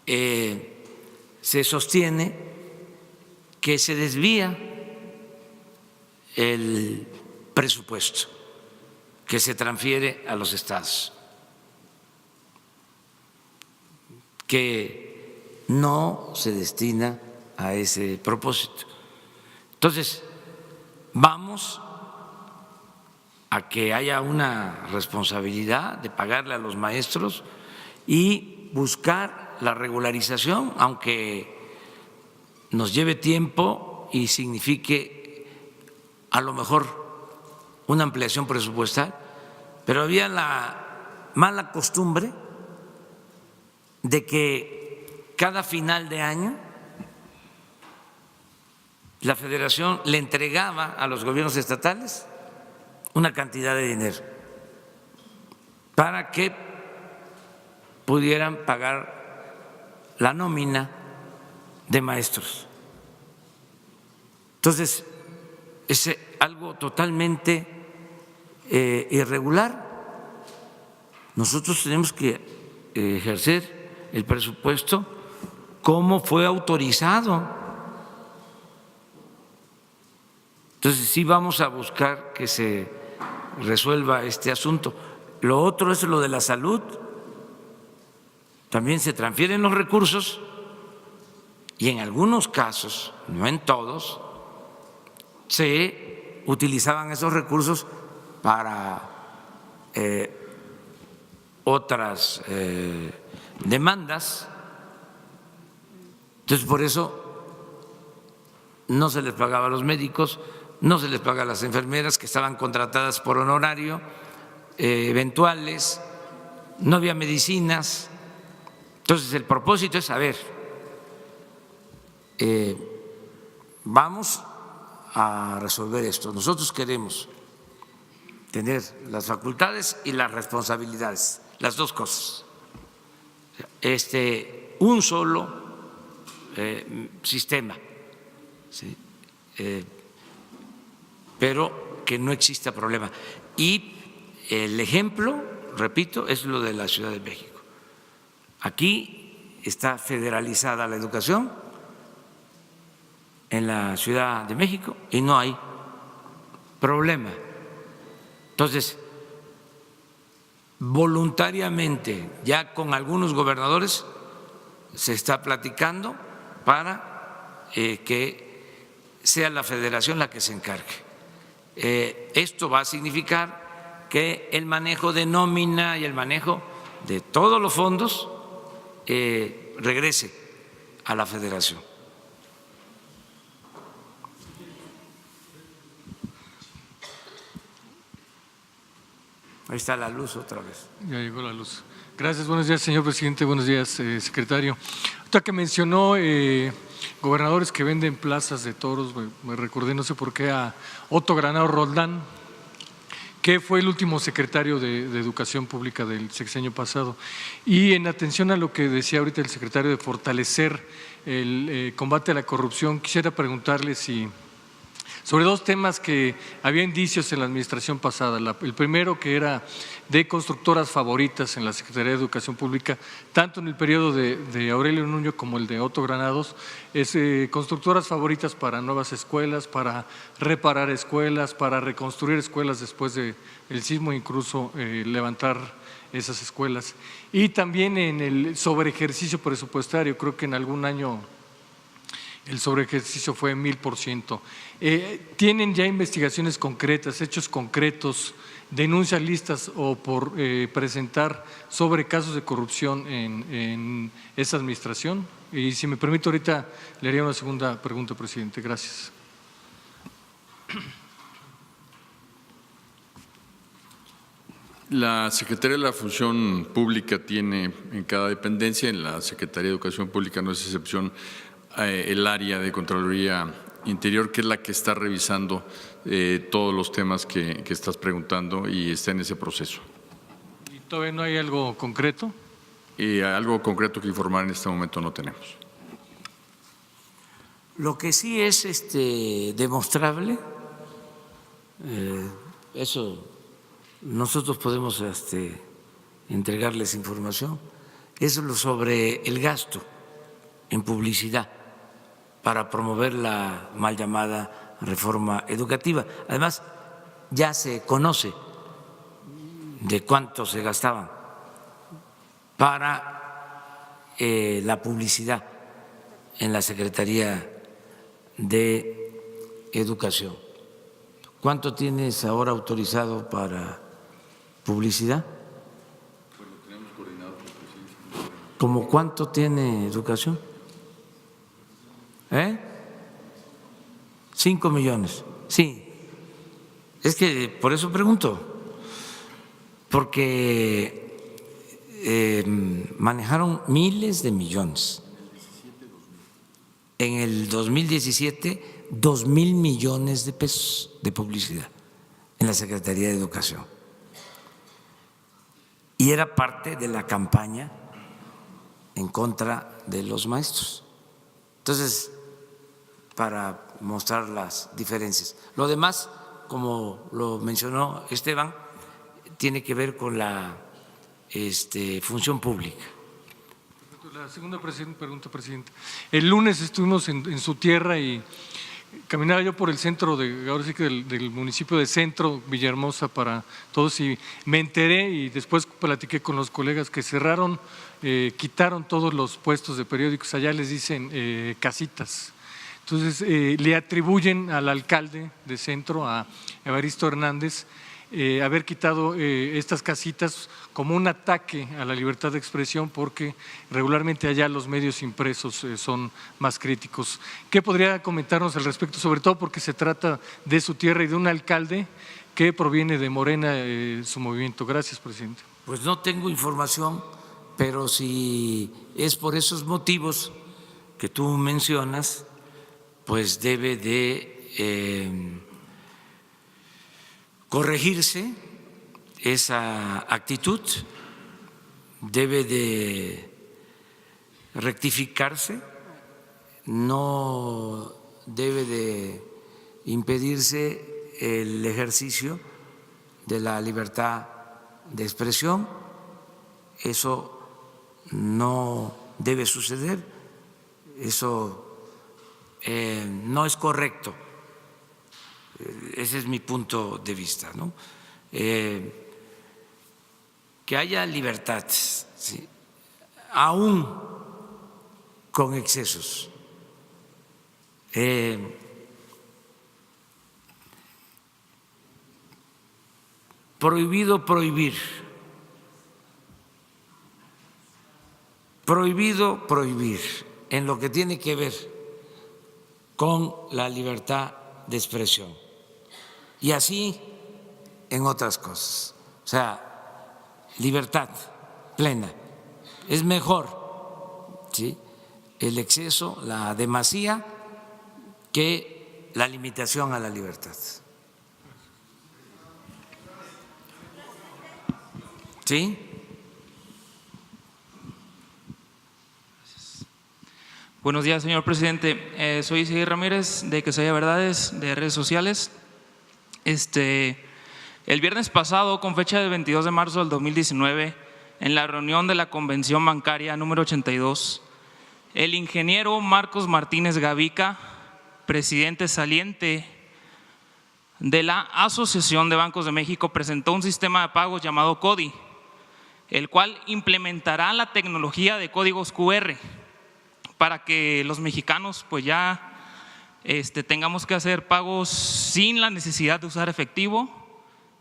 se sostiene que se desvía el presupuesto que se transfiere a los estados, que no se destina a ese propósito. Entonces, vamos a que haya una responsabilidad de pagarle a los maestros y buscar la regularización, aunque nos lleve tiempo y signifique a lo mejor una ampliación presupuestal, pero había la mala costumbre de que cada final de año la Federación le entregaba a los gobiernos estatales una cantidad de dinero para que pudieran pagar la nómina de maestros. Entonces, es algo totalmente irregular. Nosotros tenemos que ejercer el presupuesto como fue autorizado. Entonces, sí vamos a buscar que se resuelva este asunto. Lo otro es lo de la salud. También se transfieren los recursos y en algunos casos, no en todos, se utilizaban esos recursos para otras demandas. Entonces, por eso no se les pagaba a los médicos, no se les paga a las enfermeras que estaban contratadas por honorario, eventuales, no había medicinas. Entonces, el propósito es, a ver, vamos a resolver esto. Nosotros queremos tener las facultades y las responsabilidades, las dos cosas. Un solo sistema, ¿sí? Pero que no exista problema. Y el ejemplo, repito, es lo de la Ciudad de México. Aquí está federalizada la educación en la Ciudad de México y no hay problema. Entonces, voluntariamente, ya con algunos gobernadores se está platicando para que sea la federación la que se encargue. Esto va a significar que el manejo de nómina y el manejo de todos los fondos regrese a la federación. Ahí está la luz otra vez. Ya llegó la luz. Gracias, buenos días, señor presidente, buenos días, secretario. Ahorita que mencionó gobernadores que venden plazas de toros, me recordé, no sé por qué, a Otto Granados Roldán, que fue el último secretario de Educación Pública del sexenio pasado. Y en atención a lo que decía ahorita el secretario de fortalecer el combate a la corrupción, quisiera preguntarle si… sobre dos temas que había indicios en la administración pasada. El primero, que era de constructoras favoritas en la Secretaría de Educación Pública, tanto en el periodo de Aurelio Nuño como el de Otto Granados, es constructoras favoritas para nuevas escuelas, para reparar escuelas, para reconstruir escuelas después del sismo, incluso levantar esas escuelas. Y también en el sobreejercicio presupuestario, creo que en algún año el sobreejercicio fue 1000%. ¿Tienen ya investigaciones concretas, hechos concretos, denuncias listas o por presentar sobre casos de corrupción en esa administración? Y si me permite, ahorita le haría una segunda pregunta, presidente. Gracias. La Secretaría de la Función Pública tiene en cada dependencia, en la Secretaría de Educación Pública no es excepción, el área de Contraloría Interior, que es la que está revisando todos los temas que estás preguntando y está en ese proceso. ¿Y todavía no hay algo concreto? Algo concreto que informar en este momento no tenemos. Lo que sí es demostrable, eso nosotros podemos entregarles información, es lo sobre el gasto en publicidad para promover la mal llamada reforma educativa. Además, ya se conoce de cuánto se gastaban para la publicidad en la Secretaría de Educación. ¿Cuánto tienes ahora autorizado para publicidad? ¿Cómo cuánto tiene Educación? 5 millones. Sí, es que por eso pregunto, porque manejaron miles de millones. En el 2017, 2,000 millones de pesos de publicidad en la Secretaría de Educación. Y era parte de la campaña en contra de los maestros. Entonces, para mostrar las diferencias. Lo demás, como lo mencionó Esteban, tiene que ver con la función pública. La segunda pregunta, presidente. El lunes estuvimos en su tierra y caminaba yo por el centro, ahora sí que del municipio de Centro, Villahermosa, para todos, y me enteré y después platiqué con los colegas que cerraron, quitaron todos los puestos de periódicos, allá les dicen casitas. Entonces, le atribuyen al alcalde de Centro, a Evaristo Hernández, haber quitado estas casitas como un ataque a la libertad de expresión, porque regularmente allá los medios impresos son más críticos. ¿Qué podría comentarnos al respecto? Sobre todo porque se trata de su tierra y de un alcalde que proviene de Morena, su movimiento. Gracias, presidente. Pues no tengo información, pero si es por esos motivos que tú mencionas, pues debe de corregirse esa actitud, debe de rectificarse, no debe de impedirse el ejercicio de la libertad de expresión. Eso no debe suceder, eso no es correcto. Ese es mi punto de vista, ¿no? Que haya libertad, ¿sí?, aún con excesos. Prohibido prohibir. Prohibido prohibir en lo que tiene que ver con la libertad de expresión. Y así en otras cosas. O sea, libertad plena. Es mejor, ¿sí?, el exceso, la demasía, que la limitación a la libertad. ¿Sí? Buenos días, señor presidente. Soy Isaí Ramírez, de Quesaya Verdades, de redes sociales. El viernes pasado, con fecha del 22 de marzo del 2019, en la reunión de la Convención Bancaria número 82, el ingeniero Marcos Martínez Gavica, presidente saliente de la Asociación de Bancos de México, presentó un sistema de pagos llamado CODI, el cual implementará la tecnología de códigos QR para que los mexicanos pues ya tengamos que hacer pagos sin la necesidad de usar efectivo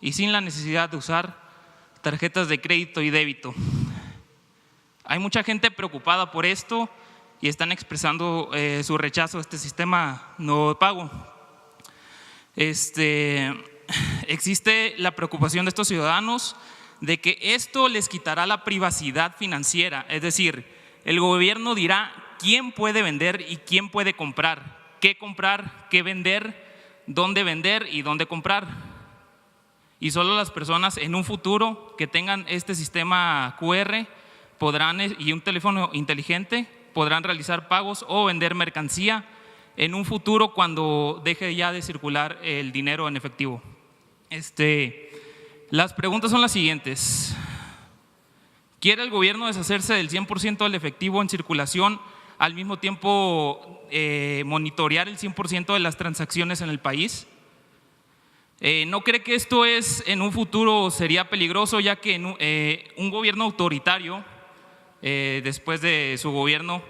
y sin la necesidad de usar tarjetas de crédito y débito. Hay mucha gente preocupada por esto y están expresando su rechazo a este sistema nuevo de pago. Existe la preocupación de estos ciudadanos de que esto les quitará la privacidad financiera, es decir, el gobierno dirá quién puede vender y quién puede comprar, qué vender, dónde y dónde comprar. Y solo las personas en un futuro que tengan este sistema QR y un teléfono inteligente podrán realizar pagos o vender mercancía en un futuro cuando deje ya de circular el dinero en efectivo. Las preguntas son las siguientes. ¿Quiere el gobierno deshacerse del 100% del efectivo en circulación, al mismo tiempo monitorear el 100% de las transacciones en el país? ¿No cree que esto en un futuro sería peligroso, ya que un gobierno autoritario, después de su gobierno,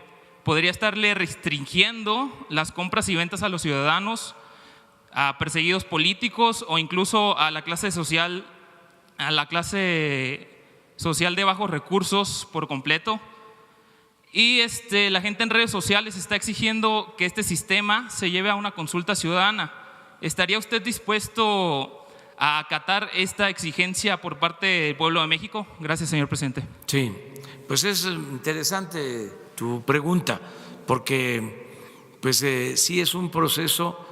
podría estarle restringiendo las compras y ventas a los ciudadanos, a perseguidos políticos o incluso a la clase social de bajos recursos por completo? Y la gente en redes sociales está exigiendo que este sistema se lleve a una consulta ciudadana. ¿Estaría usted dispuesto a acatar esta exigencia por parte del pueblo de México? Gracias, señor presidente. Sí, pues es interesante tu pregunta, porque pues sí es un proceso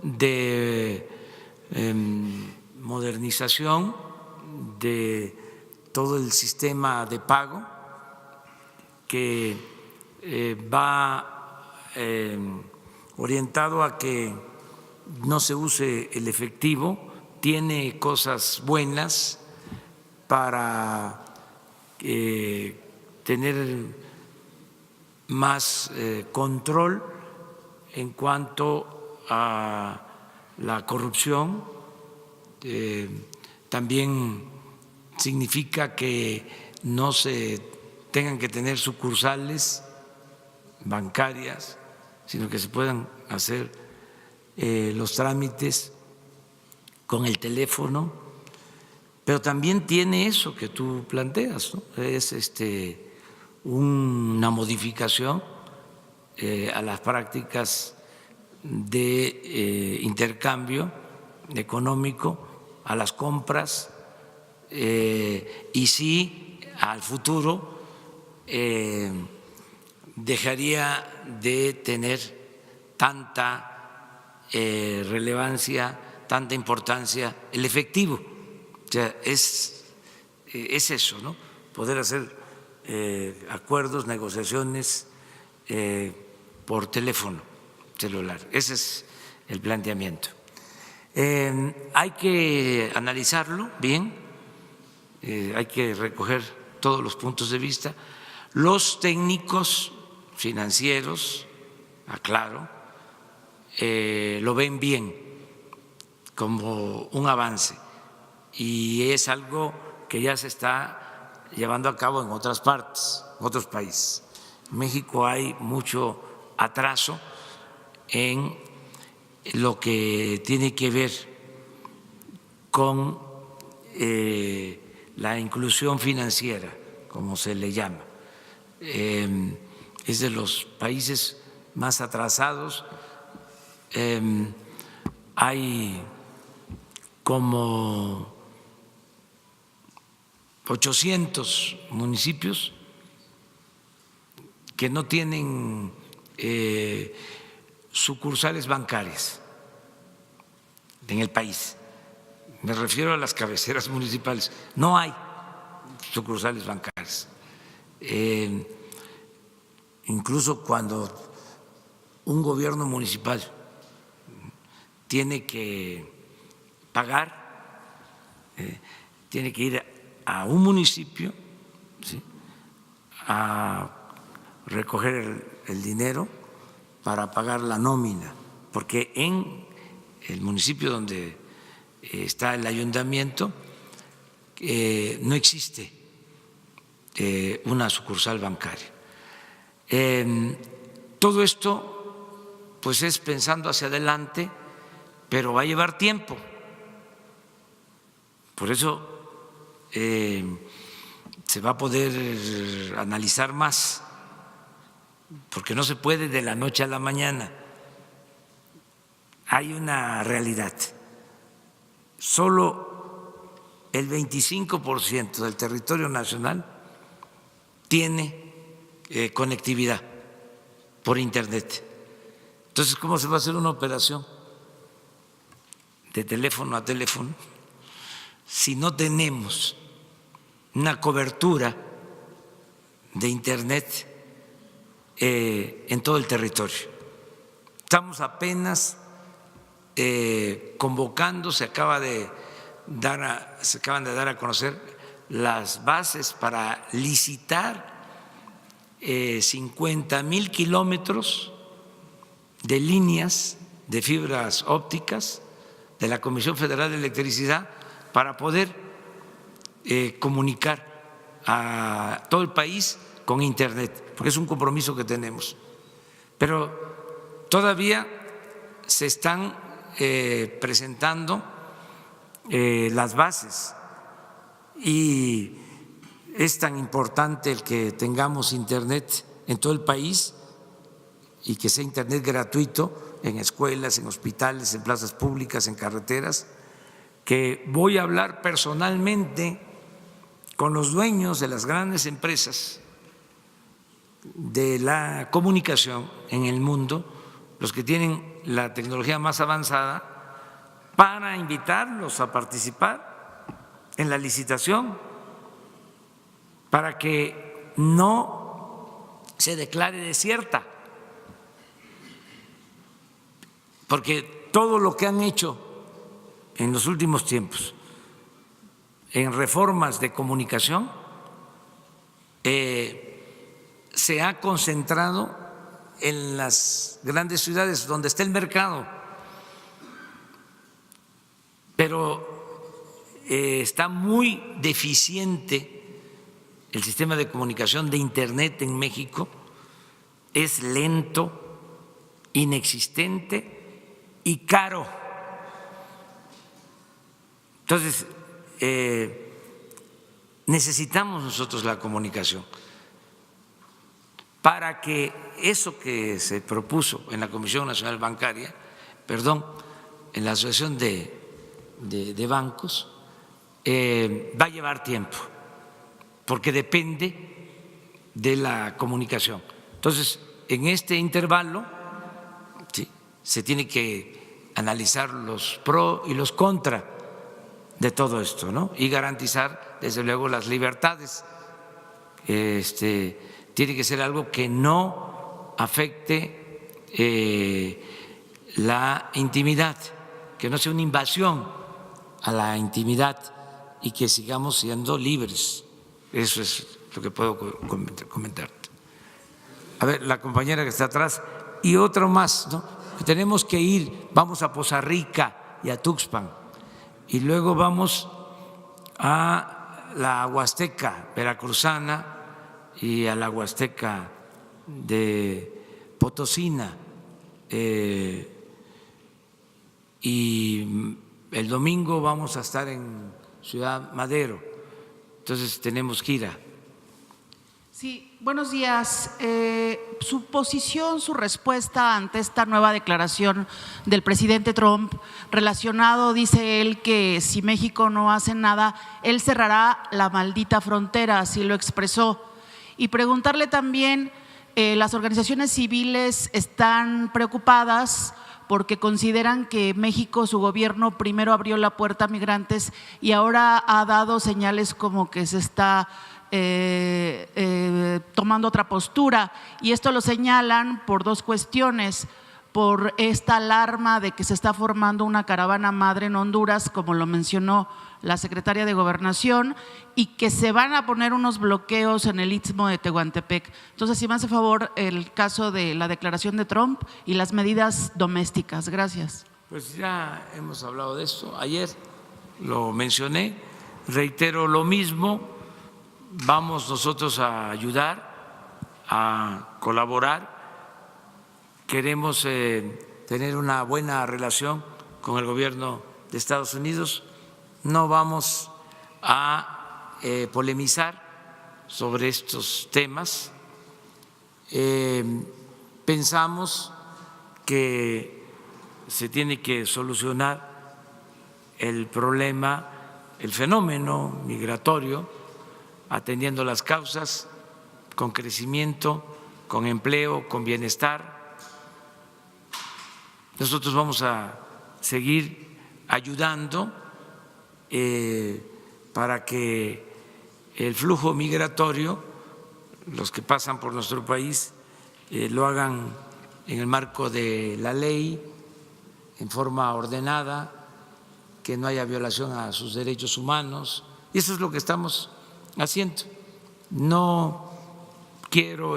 de modernización de todo el sistema de pago que va orientado a que no se use el efectivo. Tiene cosas buenas para tener más control en cuanto a la corrupción. También significa que no se tengan que tener sucursales bancarias, sino que se puedan hacer los trámites con el teléfono. Pero también tiene eso que tú planteas, ¿no? Es una modificación a las prácticas de intercambio económico, a las compras, y sí, al futuro dejaría de tener tanta relevancia, tanta importancia el efectivo. O sea, es eso, ¿no? Poder hacer acuerdos, negociaciones por teléfono celular. Ese es el planteamiento. Hay que analizarlo bien, hay que recoger todos los puntos de vista. Los técnicos financieros, aclaro, lo ven bien como un avance y es algo que ya se está llevando a cabo en otras partes, en otros países. En México hay mucho atraso en lo que tiene que ver con la inclusión financiera, como se le llama. Es de los países más atrasados. Hay como 800 municipios que no tienen sucursales bancarias en el país. Me refiero a las cabeceras municipales. No hay sucursales bancarias. Incluso cuando un gobierno municipal tiene que pagar, tiene que ir a un municipio, ¿sí?, a recoger el dinero para pagar la nómina, porque en el municipio donde está el ayuntamiento no existe una sucursal bancaria. Todo esto pues es pensando hacia adelante, pero va a llevar tiempo. Por eso se va a poder analizar más, porque no se puede de la noche a la mañana. Hay una realidad. Solo el 25% del territorio nacional tiene conectividad por Internet. Entonces, ¿cómo se va a hacer una operación de teléfono a teléfono si no tenemos una cobertura de Internet en todo el territorio? Estamos apenas convocando, se acaban de dar a conocer las bases para licitar 50,000 kilómetros de líneas de fibras ópticas de la Comisión Federal de Electricidad para poder comunicar a todo el país con Internet, porque es un compromiso que tenemos. Pero todavía se están presentando las bases y es tan importante el que tengamos Internet en todo el país y que sea Internet gratuito en escuelas, en hospitales, en plazas públicas, en carreteras, que voy a hablar personalmente con los dueños de las grandes empresas de la comunicación en el mundo, los que tienen la tecnología más avanzada, para invitarlos a participar en la licitación, para que no se declare desierta, porque todo lo que han hecho en los últimos tiempos en reformas de comunicación se ha concentrado en las grandes ciudades donde está el mercado, pero está muy deficiente el sistema de comunicación de Internet en México, es lento, inexistente y caro. Entonces, necesitamos nosotros la comunicación para que eso que se propuso en la Comisión Nacional Bancaria, en la Asociación de Bancos, va a llevar tiempo, porque depende de la comunicación. Entonces, en este intervalo, ¿sí?, se tiene que analizar los pro y los contra de todo esto, ¿no?, y garantizar, desde luego, las libertades. Tiene que ser algo que no afecte la intimidad que no sea una invasión a la intimidad y que sigamos siendo libres. Eso es lo que puedo comentarte. A ver, la compañera que está atrás y otro más, ¿no? Tenemos que ir, vamos a Poza Rica y a Tuxpan y luego vamos a la Huasteca veracruzana y a la Huasteca de Potosina y el domingo vamos a estar en Ciudad Madero, entonces tenemos gira. Sí, buenos días. Su posición, su respuesta ante esta nueva declaración del presidente Trump relacionado, dice él, que si México no hace nada, él cerrará la maldita frontera, así lo expresó. Y preguntarle también, las organizaciones civiles están preocupadas porque consideran que México, su gobierno, primero abrió la puerta a migrantes y ahora ha dado señales como que se está tomando otra postura, y esto lo señalan por dos cuestiones: por esta alarma de que se está formando una caravana madre en Honduras, como lo mencionó la secretaria de Gobernación, y que se van a poner unos bloqueos en el Istmo de Tehuantepec. Entonces, si me hace favor el caso de la declaración de Trump y las medidas domésticas. Gracias. Pues ya hemos hablado de esto, ayer lo mencioné, reitero lo mismo. Vamos nosotros a ayudar, a colaborar. Queremos tener una buena relación con el gobierno de Estados Unidos. No vamos a polemizar sobre estos temas. Pensamos que se tiene que solucionar el problema, el fenómeno migratorio, atendiendo las causas, con crecimiento, con empleo, con bienestar. Nosotros vamos a seguir ayudando para que el flujo migratorio, los que pasan por nuestro país, lo hagan en el marco de la ley, en forma ordenada, que no haya violación a sus derechos humanos. Y eso es lo que estamos haciendo. No quiero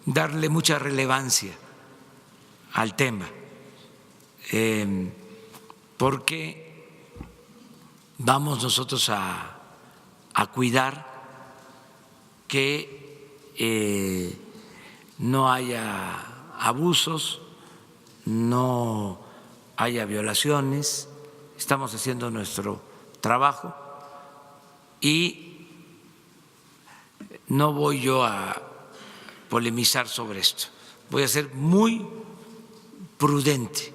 darle mucha relevancia al tema, porque vamos nosotros a cuidar que no haya abusos, no haya violaciones. Estamos haciendo nuestro trabajo y no voy yo a polemizar sobre esto. Voy a ser muy prudente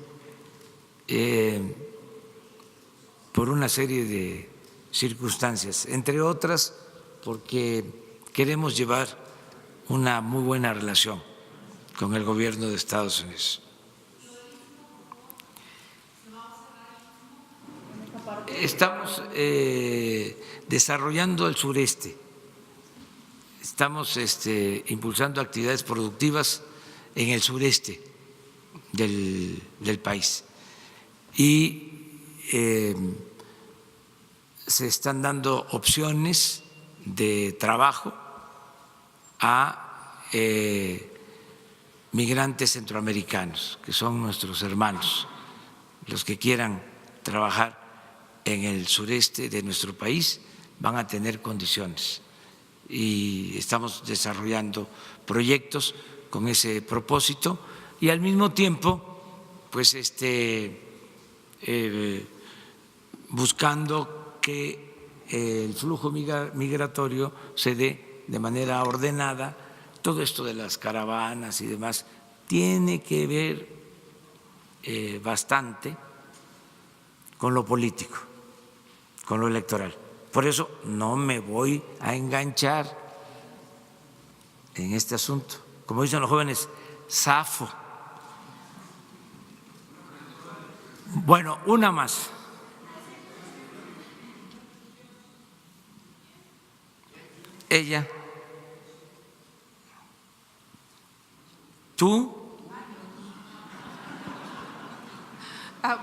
por una serie de circunstancias, entre otras porque queremos llevar una muy buena relación con el gobierno de Estados Unidos. Estamos desarrollando el sureste, estamos impulsando actividades productivas en el sureste del país y se están dando opciones de trabajo a migrantes centroamericanos, que son nuestros hermanos, los que quieran trabajar en el sureste de nuestro país van a tener condiciones y estamos desarrollando proyectos con ese propósito y al mismo tiempo pues buscando que el flujo migratorio se dé de manera ordenada. Todo esto de las caravanas y demás tiene que ver bastante con lo político, con lo electoral. Por eso no me voy a enganchar en este asunto. Como dicen los jóvenes, zafo. Bueno, una más. Ella. ¿Tú?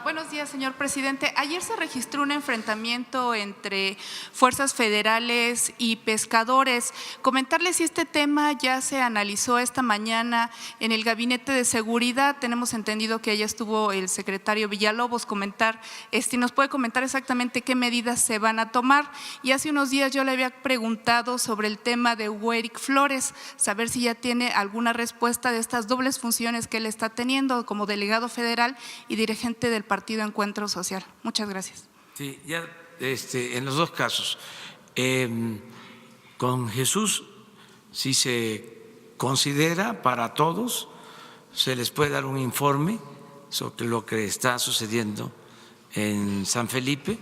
Buenos días, señor presidente. Ayer se registró un enfrentamiento entre fuerzas federales y pescadores. Comentarle si este tema ya se analizó esta mañana en el Gabinete de Seguridad. Tenemos entendido que allá estuvo el secretario Villalobos. Nos puede comentar exactamente qué medidas se van a tomar. Y hace unos días yo le había preguntado sobre el tema de Hugo Eric Flores, saber si ya tiene alguna respuesta de estas dobles funciones que él está teniendo como delegado federal y dirigente del Partido Encuentro Social. Muchas gracias. Sí, ya en los dos casos. Con Jesús, si se considera para todos, se les puede dar un informe sobre lo que está sucediendo en San Felipe,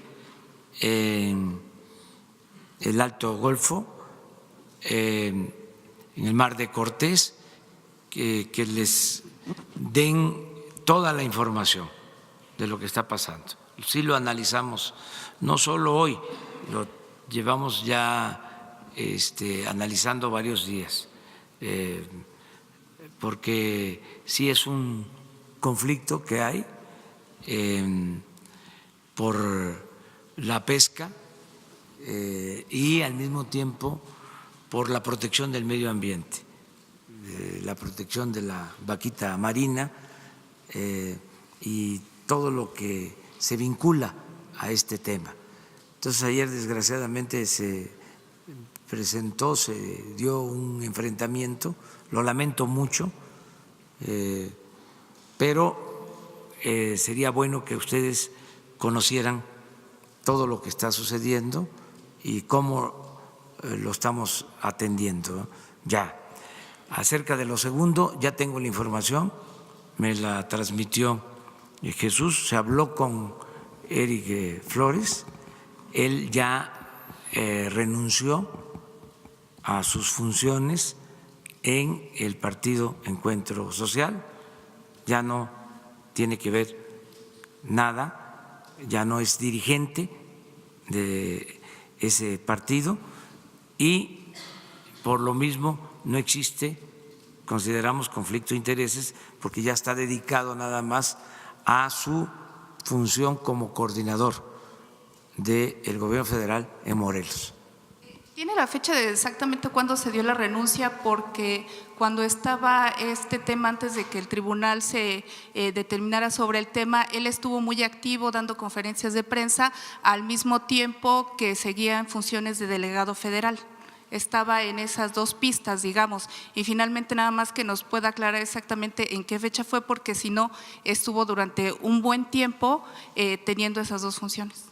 en el Alto Golfo, en el Mar de Cortés, que les den toda la información de lo que está pasando. Sí lo analizamos, no solo hoy, lo llevamos ya analizando varios días, porque sí es un conflicto que hay por la pesca y al mismo tiempo por la protección del medio ambiente, la protección de la vaquita marina y todo lo que se vincula a este tema. Entonces ayer desgraciadamente se dio un enfrentamiento, lo lamento mucho, pero sería bueno que ustedes conocieran todo lo que está sucediendo y cómo lo estamos atendiendo ya. Acerca de lo segundo, ya tengo la información, me la transmitió Jesús, se habló con Eric Flores, él ya renunció a sus funciones en el Partido Encuentro Social, ya no tiene que ver nada, ya no es dirigente de ese partido y por lo mismo no existe, consideramos, conflicto de intereses porque ya está dedicado nada más a su función como coordinador del gobierno federal en Morelos. ¿Tiene la fecha de exactamente cuándo se dio la renuncia? Porque cuando estaba este tema, antes de que el tribunal se determinara sobre el tema, él estuvo muy activo dando conferencias de prensa al mismo tiempo que seguía en funciones de delegado federal. Estaba en esas dos pistas, digamos, y finalmente nada más que nos pueda aclarar exactamente en qué fecha fue, porque si no, estuvo durante un buen tiempo teniendo esas dos funciones.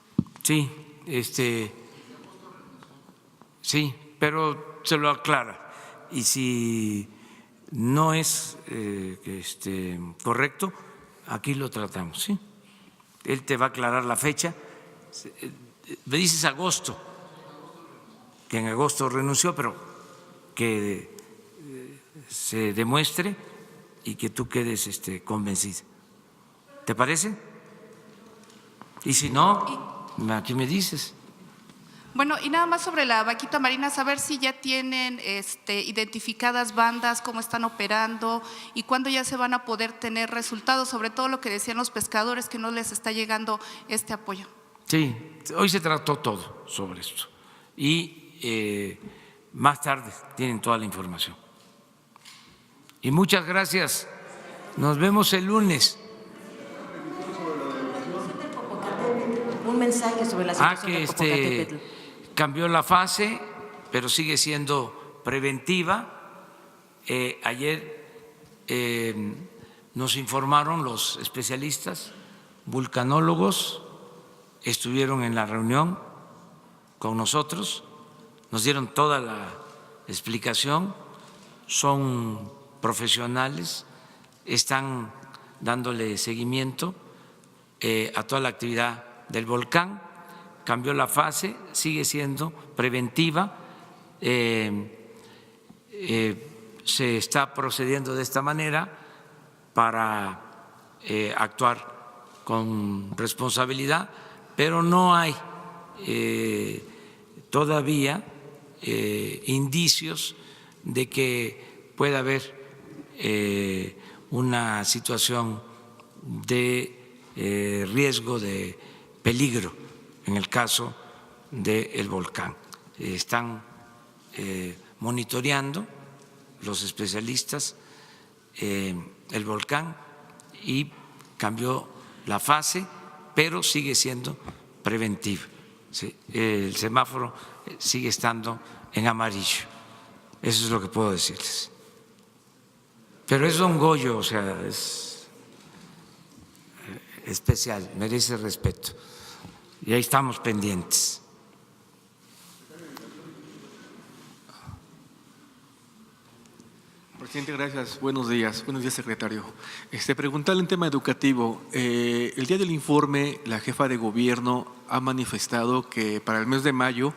Sí, sí, pero se lo aclara. Y si no es correcto, aquí lo tratamos, ¿sí? Él te va a aclarar la fecha. Me dices agosto, que en agosto renunció, pero que se demuestre y que tú quedes convencido. ¿Te parece? Y si no, aquí me dices. Bueno, y nada más sobre la vaquita marina, saber si ya tienen identificadas bandas, cómo están operando y cuándo ya se van a poder tener resultados, sobre todo lo que decían los pescadores, que no les está llegando este apoyo. Sí, hoy se trató todo sobre esto y más tarde tienen toda la información. Y muchas gracias. Nos vemos el lunes. Un mensaje sobre la situación del Popocatépetl. Cambió la fase, pero sigue siendo preventiva. Ayer nos informaron los especialistas, vulcanólogos, estuvieron en la reunión con nosotros, nos dieron toda la explicación, son profesionales, están dándole seguimiento a toda la actividad del volcán. Cambió la fase, sigue siendo preventiva, se está procediendo de esta manera para actuar con responsabilidad, pero no hay todavía indicios de que pueda haber una situación de riesgo de peligro en el caso del volcán. Están monitoreando los especialistas el volcán y cambió la fase, pero sigue siendo preventivo. ¿Sí? El semáforo sigue estando en amarillo. Eso es lo que puedo decirles. Pero es don Goyo, o sea, es especial, merece respeto. Y ahí estamos pendientes. Presidente, gracias. Buenos días, secretario. Preguntarle en tema educativo. El día del informe, la jefa de gobierno ha manifestado que para el mes de mayo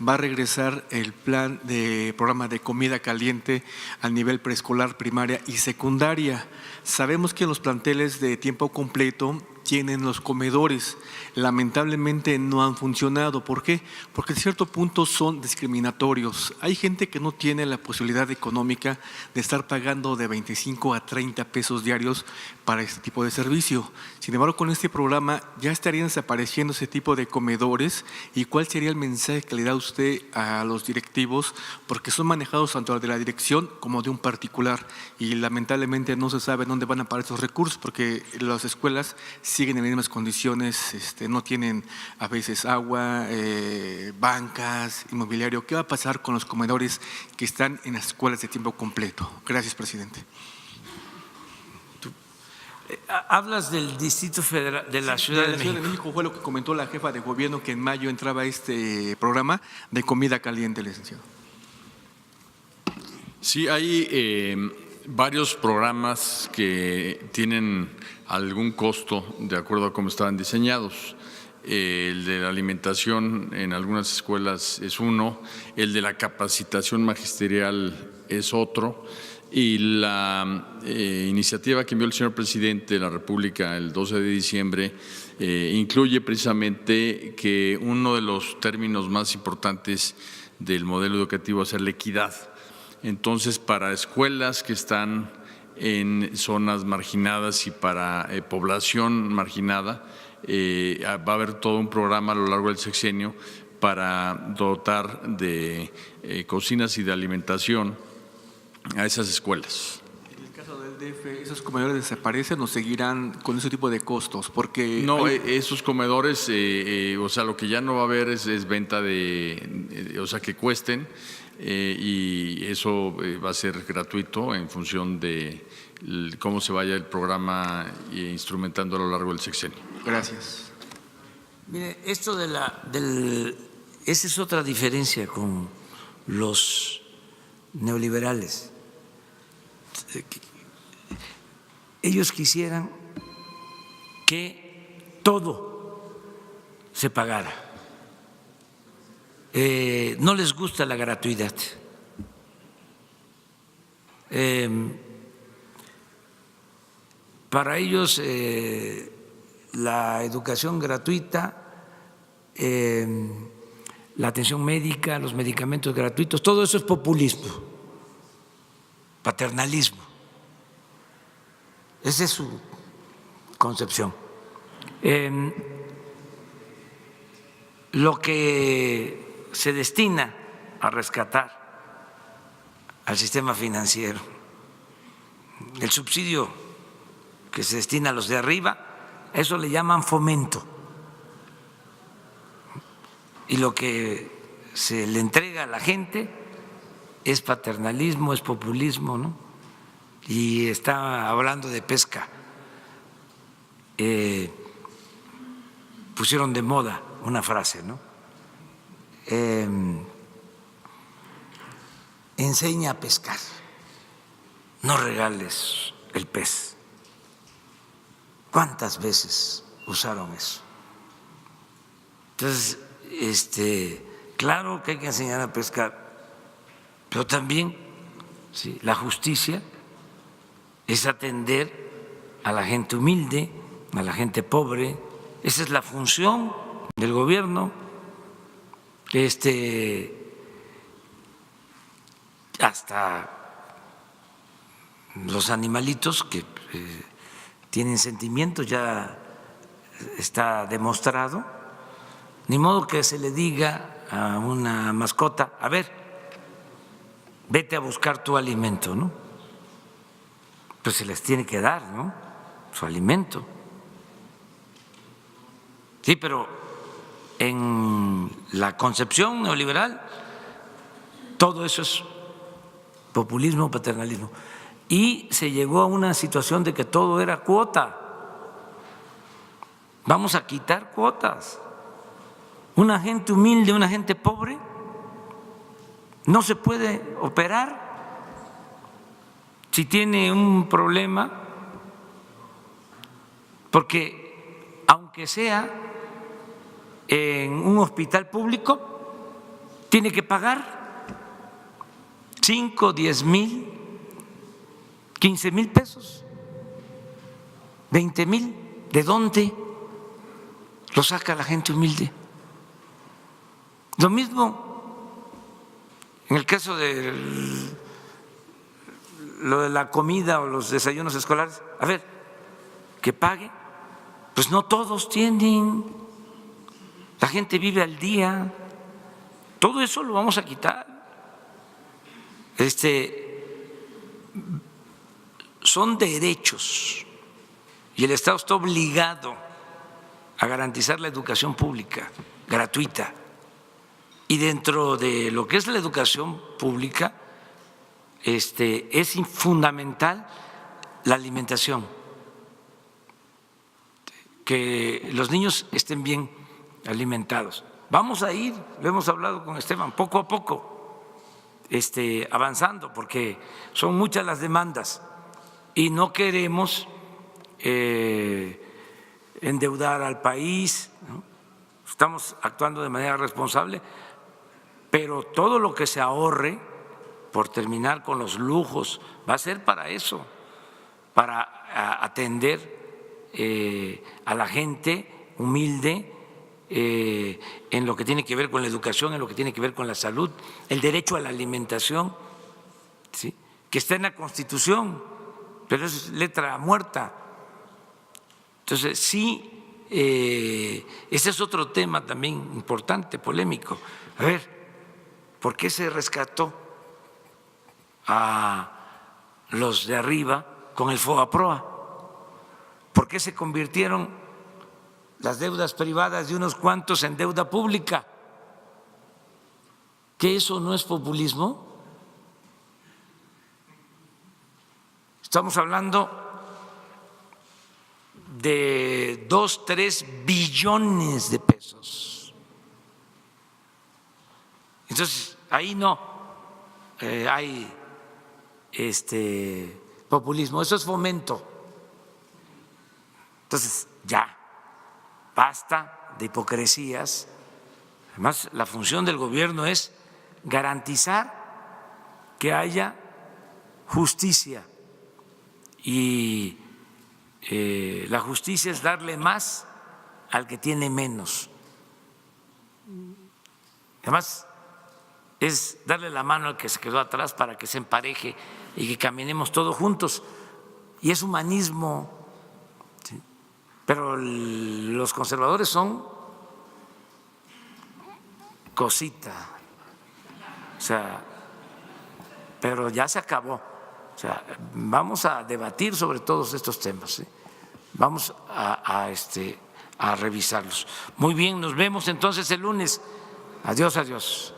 va a regresar el plan de programa de comida caliente a nivel preescolar, primaria y secundaria. Sabemos que los planteles de tiempo completo tienen los comedores, lamentablemente no han funcionado. ¿Por qué? Porque en cierto punto son discriminatorios. Hay gente que no tiene la posibilidad económica de estar pagando de 25 a 30 pesos diarios para este tipo de servicio. Sin embargo, con este programa ya estarían desapareciendo ese tipo de comedores. ¿Y cuál sería el mensaje que le da usted a los directivos? Porque son manejados tanto de la dirección como de un particular y lamentablemente no se sabe dónde van a parar esos recursos porque las escuelas siguen en las mismas condiciones, no tienen a veces agua, bancas, inmobiliario. ¿Qué va a pasar con los comedores que están en las escuelas de tiempo completo? Gracias, presidente. Hablas del Distrito Federal de la Ciudad de México. Fue lo que comentó la jefa de gobierno, que en mayo entraba este programa de comida caliente, licenciado. Sí, hay varios programas que tienen algún costo de acuerdo a cómo estaban diseñados. El de la alimentación en algunas escuelas es uno, el de la capacitación magisterial es otro, y la iniciativa que envió el señor presidente de la República el 12 de diciembre incluye precisamente que uno de los términos más importantes del modelo educativo es la equidad. Entonces, para escuelas que están en zonas marginadas y para población marginada, va a haber todo un programa a lo largo del sexenio para dotar de cocinas y de alimentación a esas escuelas. En el caso del DF, ¿esos comedores desaparecen o seguirán con ese tipo de costos? Porque no, esos comedores, o sea, lo que ya no va a haber es venta o sea, que cuesten. Y eso va a ser gratuito en función de cómo se vaya el programa instrumentando a lo largo del sexenio. Gracias. Mire, esto esa es otra diferencia con los neoliberales. Ellos quisieran que todo se pagara. No les gusta la gratuidad. Para ellos la educación gratuita, la atención médica, los medicamentos gratuitos, todo eso es populismo, paternalismo. Esa es su concepción. Lo que se destina a rescatar al sistema financiero, el subsidio que se destina a los de arriba, eso le llaman fomento. Y lo que se le entrega a la gente es paternalismo, es populismo, ¿no? Y está hablando de pesca. Pusieron de moda una frase, ¿no? Enseña a pescar, no regales el pez. ¿Cuántas veces usaron eso? Entonces, claro que hay que enseñar a pescar, pero también ¿sí? La justicia es atender a la gente humilde, a la gente pobre. Esa es la función del gobierno. Hasta los animalitos que tienen sentimientos ya está demostrado. Ni modo que se le diga a una mascota, a ver, vete a buscar tu alimento, ¿no? Pues se les tiene que dar, ¿no? Su alimento. Sí, pero en la concepción neoliberal todo eso es populismo, paternalismo. Y se llegó a una situación de que todo era cuota. Vamos a quitar cuotas. Una gente humilde, una gente pobre, no se puede operar si tiene un problema, porque aunque sea en un hospital público, tiene que pagar 5, 10 mil, 15 mil pesos, 20 mil. ¿De dónde lo saca la gente humilde? Lo mismo en el caso de lo de la comida o los desayunos escolares. A ver, que pague. Pues no todos tienen. La gente vive al día. Todo eso lo vamos a quitar. Son derechos y el Estado está obligado a garantizar la educación pública gratuita. Y dentro de lo que es la educación pública, es fundamental la alimentación, que los niños estén bien alimentados. Vamos a ir, lo hemos hablado con Esteban, poco a poco, avanzando, porque son muchas las demandas y no queremos endeudar al país, ¿no? Estamos actuando de manera responsable, pero todo lo que se ahorre por terminar con los lujos va a ser para eso, para atender a la gente humilde en lo que tiene que ver con la educación, en lo que tiene que ver con la salud, el derecho a la alimentación, ¿sí?, que está en la Constitución, pero es letra muerta. Entonces, sí, ese es otro tema también importante, polémico. A ver, ¿por qué se rescató a los de arriba con el FOBAPROA? ¿Por qué se convirtieron las deudas privadas de unos cuantos en deuda pública? ¿Que eso no es populismo? Estamos hablando de 2, 3 billones de pesos. Entonces, ahí no hay populismo, eso es fomento. Entonces, ya, basta de hipocresías. Además, la función del gobierno es garantizar que haya justicia y la justicia es darle más al que tiene menos. Además, es darle la mano al que se quedó atrás para que se empareje y que caminemos todos juntos. Y es humanismo, ¿sí? Pero los conservadores son cosita, o sea, pero ya se acabó. O sea, vamos a debatir sobre todos estos temas, ¿sí? Vamos a revisarlos. Muy bien, nos vemos entonces el lunes. Adiós, adiós.